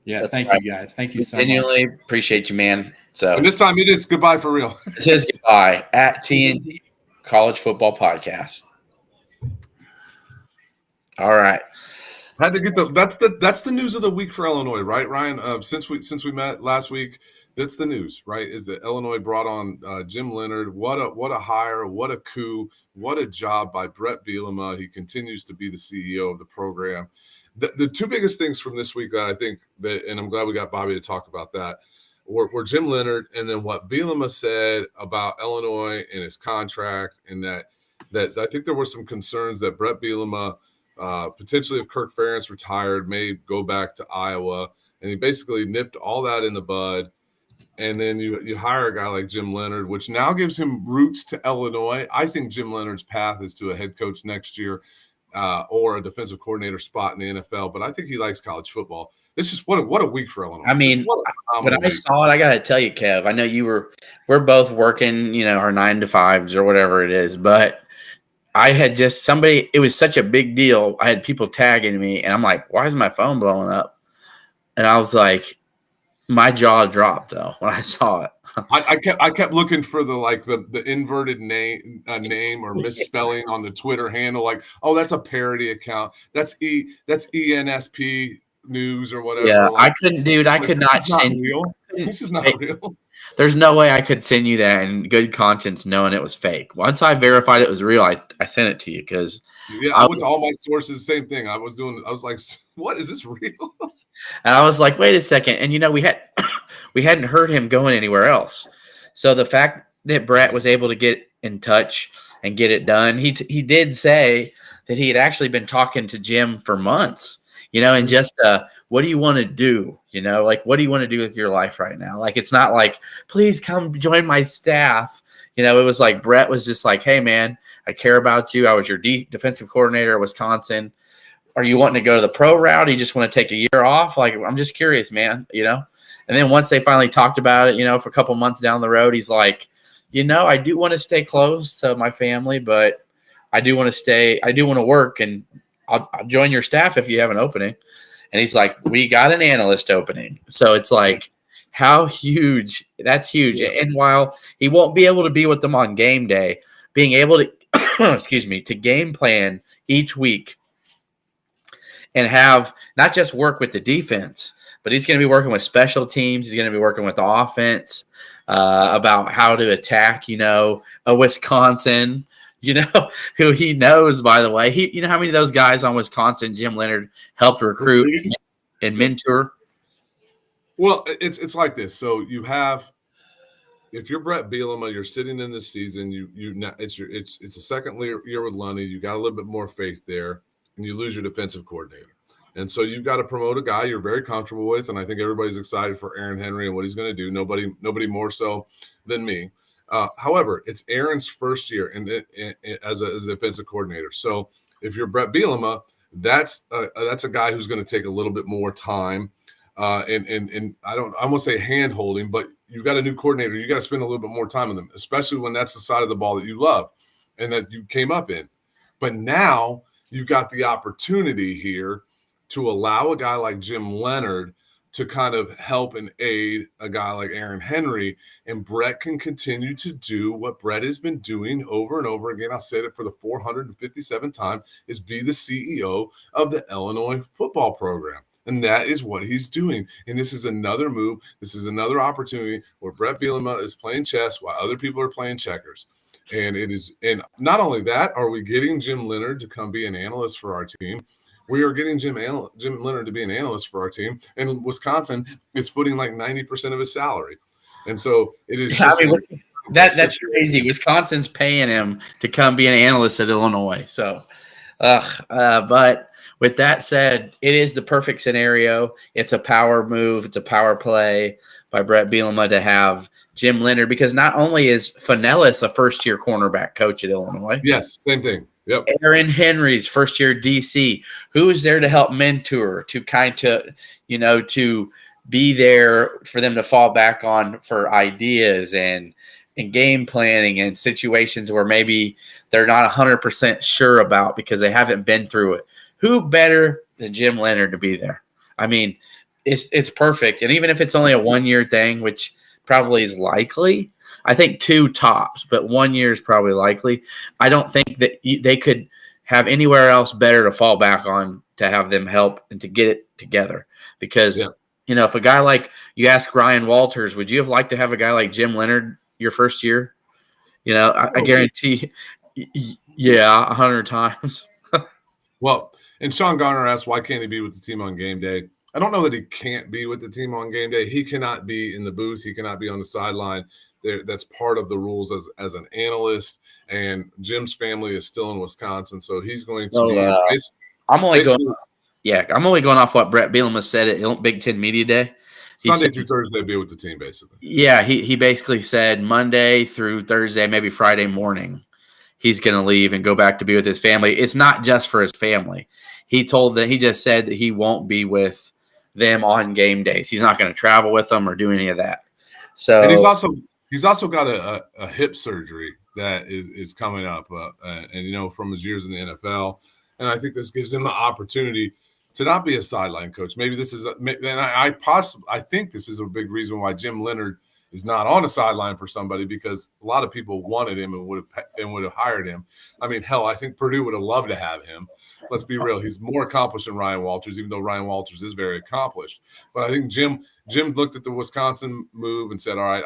Yeah, thank you, guys. Thank you so much. Genuinely appreciate you, man. So, and this time it is goodbye for real. It is goodbye at TNT College Football Podcast. All right. Had to get that's the news of the week for Illinois, right, Ryan? Since we met last week, that's the news, right? Is that Illinois brought on Jim Leonard? What a hire! What a coup! What a job by Brett Bielema. He continues to be the CEO of the program. The two biggest things from this week that I think and I'm glad we got Bobby to talk about that, were Jim Leonard and then what Bielema said about Illinois and his contract, and that I think there were some concerns that Brett Bielema. Potentially if Kirk Ferentz retired, may go back to Iowa, and he basically nipped all that in the bud. And then you hire a guy like Jim Leonard, which now gives him roots to Illinois. I think Jim Leonard's path is to a head coach next year or a defensive coordinator spot in the NFL. But I think he likes college football. It's just what a week for Illinois. I mean, when I saw it, I got to tell you, Kev, I know we're both working, our 9 to 5s or whatever it is, but I had it was such a big deal. I had people tagging me, and I'm like, why is my phone blowing up? And I was like, my jaw dropped, though, when I saw it. I kept looking for the inverted name or misspelling on the Twitter handle. Like, oh, that's a parody account. That's ENSP News or whatever. Yeah, I couldn't, dude. I could not This is not real. There's no way I could send you that in good conscience knowing it was fake. Once I verified it was real, I sent it to you because I went to all my sources, same thing. I was like, what is this real? And I was like, wait a second. And we hadn't heard him going anywhere else. So the fact that Brett was able to get in touch and get it done, he did say that he had actually been talking to Jim for months, and just what do you want to do? Like, what do you want to do with your life right now? Like, it's not like, please come join my staff. It was like Brett was just like, hey, man, I care about you. I was your defensive coordinator at Wisconsin. Are you wanting to go to the pro route? Or you just want to take a year off? Like, I'm just curious, man, And then once they finally talked about it, for a couple months down the road, he's like, I do want to stay close to my family, but I do want to work, and I'll join your staff if you have an opening. And he's like, we got an analyst opening. So it's like, how huge? That's huge. Yeah. And while he won't be able to be with them on game day, being able to, to game plan each week and have not just work with the defense, but he's going to be working with special teams. He's going to be working with the offense about how to attack, a Wisconsin, who he knows, by the way. How many of those guys on Wisconsin, Jim Leonard, helped recruit and mentor? Well, it's like this. So you have, if you're Brett Bielema, you're sitting in this season. It's a second year with Lunny. You got a little bit more faith there, and you lose your defensive coordinator. And so you've got to promote a guy you're very comfortable with, and I think everybody's excited for Aaron Henry and what he's going to do. Nobody more so than me. However, it's Aaron's first year as a defensive coordinator. So if you're Brett Bielema, that's a guy who's going to take a little bit more time, and I won't say hand holding, but you've got a new coordinator. You got to spend a little bit more time with them, especially when that's the side of the ball that you love and that you came up in. But now you've got the opportunity here to allow a guy like Jim Leonard to kind of help and aid a guy like Aaron Henry, and Brett can continue to do what Brett has been doing over and over again. I'll say it for the 457th time, is be the CEO of the Illinois football program. And that is what he's doing. And this is another move. This is another opportunity where Brett Bielema is playing chess while other people are playing checkers. And not only that, are we getting Jim Leonard to come be an analyst for our team? We are getting Jim Leonard to be an analyst for our team, and Wisconsin is footing like 90% of his salary, and so it is. That's crazy. Wisconsin's paying him to come be an analyst at Illinois. So, but with that said, it is the perfect scenario. It's a power move. It's a power play by Brett Bielema to have Jim Leonard, because not only is Finellis a first-year cornerback coach at Illinois. Yes, same thing. Yep. Aaron Henry's first year DC, who is there to help mentor, to to be there for them to fall back on for ideas and game planning and situations where maybe they're not 100% sure about because they haven't been through it. Who better than Jim Leonard to be there? I mean, it's perfect. And even if it's only a 1-year thing, which probably is likely, I think 2 tops, but 1 year is probably likely. I don't think that they could have anywhere else better to fall back on to have them help and to get it together. Because, if a guy like you ask Ryan Walters, would you have liked to have a guy like Jim Leonard your first year? I guarantee, 100 times. Well, and Sean Garner asked, why can't he be with the team on game day? I don't know that he can't be with the team on game day. He cannot be in the booth. He cannot be on the sideline. That's part of the rules as an analyst, and Jim's family is still in Wisconsin, so he's going to be. I'm only going off what Brett Bielema said at Big Ten Media Day. Sunday through Thursday, be with the team, basically. Yeah, he basically said Monday through Thursday, maybe Friday morning, he's going to leave and go back to be with his family. It's not just for his family. He just said that he won't be with them on game days. He's not going to travel with them or do any of that. So, and he's also got a hip surgery that is coming up, and from his years in the NFL, and I think this gives him the opportunity to not be a sideline coach. Maybe this is, and I think this is a big reason why Jim Leonard is not on the sideline for somebody because a lot of people wanted him and would have hired him. I mean, hell, I think Purdue would have loved to have him. Let's be real. He's more accomplished than Ryan Walters, even though Ryan Walters is very accomplished. But I think Jim looked at the Wisconsin move and said, all right,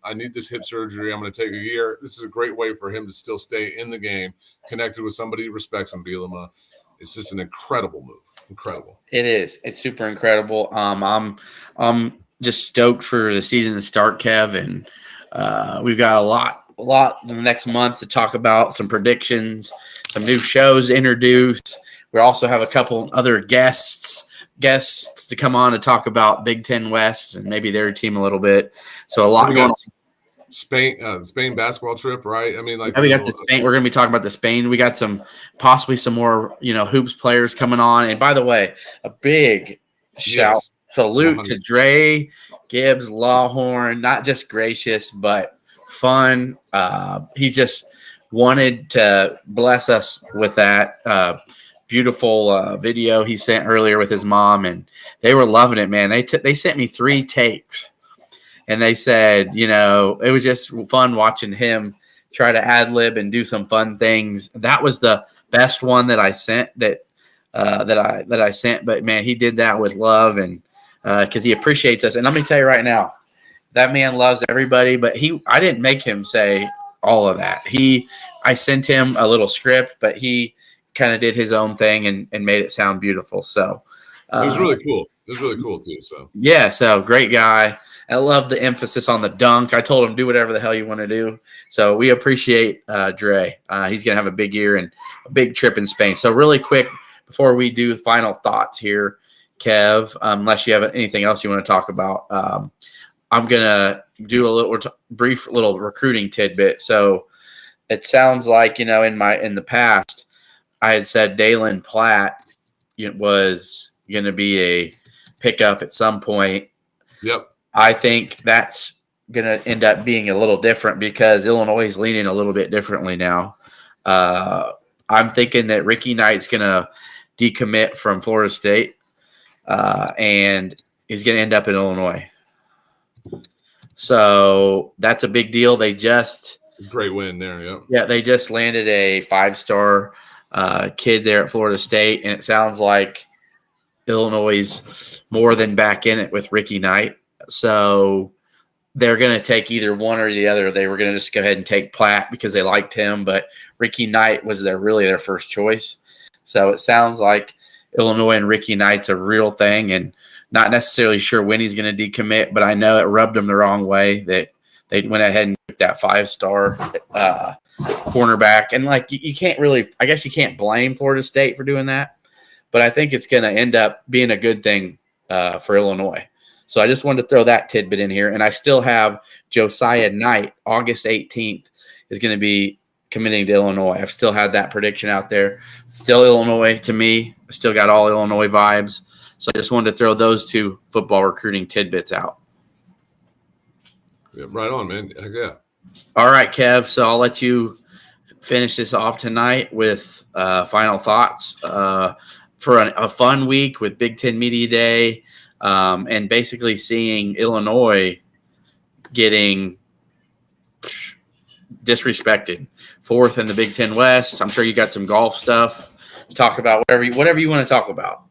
I need this hip surgery. I'm going to take a year. This is a great way for him to still stay in the game, connected with somebody who respects him, Bielema. It's just an incredible move. Incredible. It is. It's super incredible. I'm just stoked for the season to start, Kev, and we've got a lot in the next month to talk about, some predictions, some new shows introduced. We also have a couple other guests to come on to talk about Big Ten West and maybe their team a little bit. So a lot going on. Spain basketball trip, right? I mean, like we got to Spain. We're going to be talking about the Spain. We got possibly some more, hoops players coming on. And by the way, a big salute 100%. To Dre Gibbs Lawhorn. Not just gracious, but fun. He just wanted to bless us with that beautiful video he sent earlier with his mom, and they were loving it, man. They sent me 3 takes. And they said, it was just fun watching him try to ad-lib and do some fun things. That was the best one that I sent that I sent. But, man, he did that with love and because he appreciates us. And let me tell you right now, that man loves everybody. But I didn't make him say all of that. I sent him a little script, but he kind of did his own thing and made it sound beautiful. So it was really cool. It was really cool, too. So yeah, so great guy. I love the emphasis on the dunk. I told him, do whatever the hell you want to do. So we appreciate Dre. He's going to have a big year and a big trip in Spain. So really quick, before we do final thoughts here, Kev, unless you have anything else you want to talk about, I'm going to do a brief little recruiting tidbit. So it sounds like, in the past, I had said Dalen Platt was going to be a pickup at some point. Yep. I think that's going to end up being a little different because Illinois is leaning a little bit differently now. I'm thinking that Ricky Knight's going to decommit from Florida State, and he's going to end up in Illinois. So that's a big deal. Great win there, yeah. Yeah, they just landed a 5-star kid there at Florida State, and it sounds like Illinois is more than back in it with Ricky Knight. So they're going to take either one or the other. They were going to just go ahead and take Platt because they liked him, but Ricky Knight was their first choice. So it sounds like Illinois and Ricky Knight's a real thing, and not necessarily sure when he's going to decommit, but I know it rubbed them the wrong way that they went ahead and took that 5-star cornerback. And you can't really, I guess you can't blame Florida State for doing that, but I think it's going to end up being a good thing for Illinois. So I just wanted to throw that tidbit in here. And I still have Josiah Knight, August 18th, is going to be committing to Illinois. I've still had that prediction out there. Still Illinois to me. I still got all Illinois vibes. So I just wanted to throw those 2 football recruiting tidbits out. Yeah, right on, man. Yeah. All right, Kev. So I'll let you finish this off tonight with final thoughts for a fun week with Big Ten Media Day. And basically seeing Illinois getting disrespected, 4th in the Big Ten West. I'm sure you got some golf stuff to talk about, whatever you want to talk about.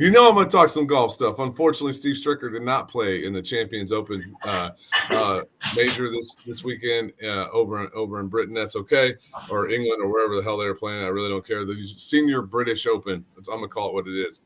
I'm going to talk some golf stuff. Unfortunately, Steve Stricker did not play in the Champions Open major this weekend over in Britain. That's okay, or England, or wherever the hell they were playing. I really don't care. The Senior British Open. I'm going to call it what it is.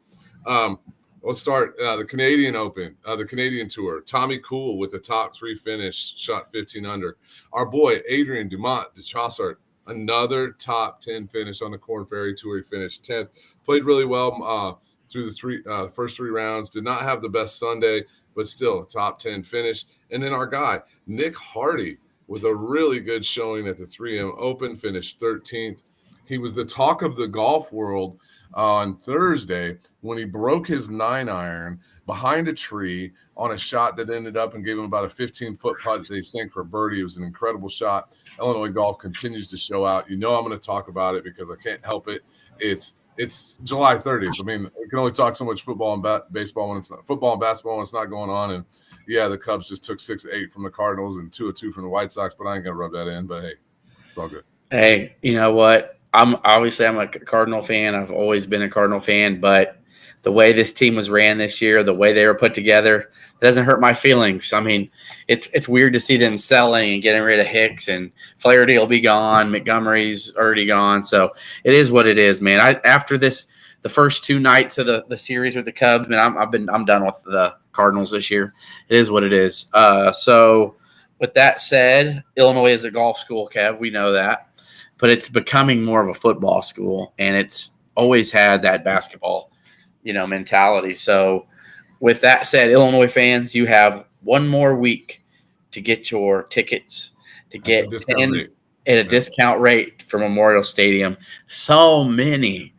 Let's start the Canadian Open, the Canadian Tour. Tommy Cool with a top 3 finish, shot 15 under. Our boy Adrian Dumont de Chaussart, another top 10 finish on the Corn Ferry Tour. He finished 10th. Played really well through the first 3 rounds. Did not have the best Sunday, but still a top 10 finish. And then our guy Nick Hardy with a really good showing at the 3M Open, finished 13th. He was the talk of the golf world on Thursday when he broke his 9-iron behind a tree on a shot that ended up and gave him about a 15-foot putt that he sank for birdie. It was an incredible shot. Illinois golf continues to show out. I'm going to talk about it because I can't help it. It's it's July 30th. I mean, we can only talk so much football and baseball when it's not football and basketball when it's not going on. And yeah, the Cubs just took 6-8 from the Cardinals and 2-2 from the White Sox, but I ain't gonna rub that in. But hey, it's all good. Hey, you know what? I'm a Cardinal fan. I've always been a Cardinal fan, but the way this team was ran this year, the way they were put together, it doesn't hurt my feelings. I mean, it's weird to see them selling and getting rid of Hicks, and Flaherty will be gone. Montgomery's already gone. So it is what it is, man. After this, the first 2 nights of the series with the Cubs, man, I'm done with the Cardinals this year. It is what it is. So with that said, Illinois is a golf school, Kev. We know that. But it's becoming more of a football school, and it's always had that basketball, mentality. So with that said, Illinois fans, you have one more week to get your tickets to get at a discount rate for Memorial Stadium. So many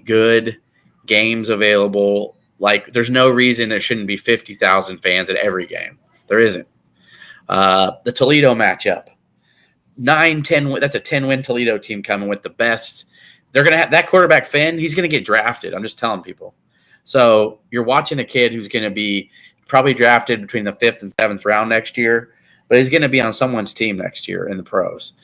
good games available. Like, there's no reason there shouldn't be 50,000 fans at every game. There isn't. The Toledo matchup. 9-10 that's a 10-win Toledo team coming with the best. They're going to have that quarterback, Finn. He's going to get drafted. I'm just telling people. So you're watching a kid who's going to be probably drafted between the 5th and 7th round next year, but he's going to be on someone's team next year in the pros.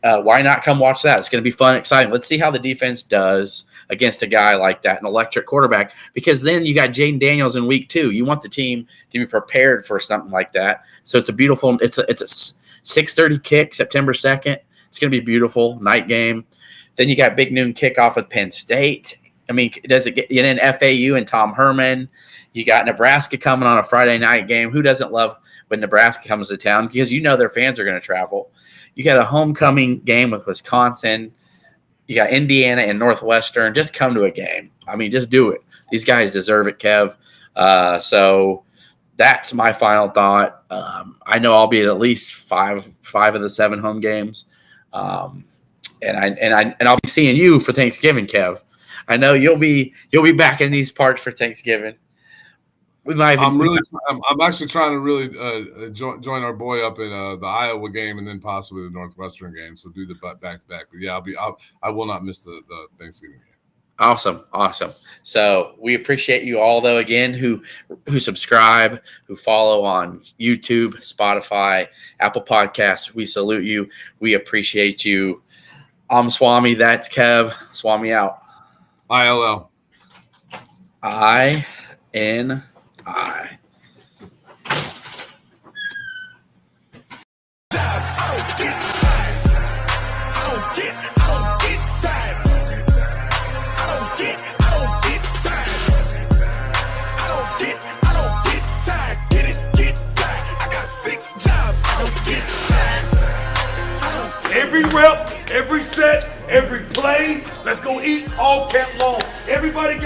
Why not come watch that? It's going to be fun, exciting. Let's see how the defense does against a guy like that, an electric quarterback, because then you got Jaden Daniels in week 2. You want the team to be prepared for something like that. So it's a 6:30 kick, September 2nd. It's going to be beautiful night game. Then you got big noon kickoff with Penn State. I mean, does it get you in FAU and Tom Herman? You got Nebraska coming on a Friday night game. Who doesn't love when Nebraska comes to town? Because their fans are going to travel. You got a homecoming game with Wisconsin. You got Indiana and Northwestern. Just come to a game. I mean, just do it. These guys deserve it, Kev. So that's my final thought. I know I'll be at least five of the 7 home games, and I'll be seeing you for Thanksgiving, Kev. I know you'll be back in these parts for Thanksgiving. I'm actually trying to really join our boy up in the Iowa game and then possibly the Northwestern game. So do the back to back. But yeah, I will not miss the Thanksgiving game. Awesome. So we appreciate you all, though, again, who subscribe, who follow on YouTube, Spotify, Apple Podcasts. We salute you. We appreciate you. I'm Swami. That's Kev. Swami out. ILL. INI. Every rep, every set, every play, let's go eat all camp long. Everybody got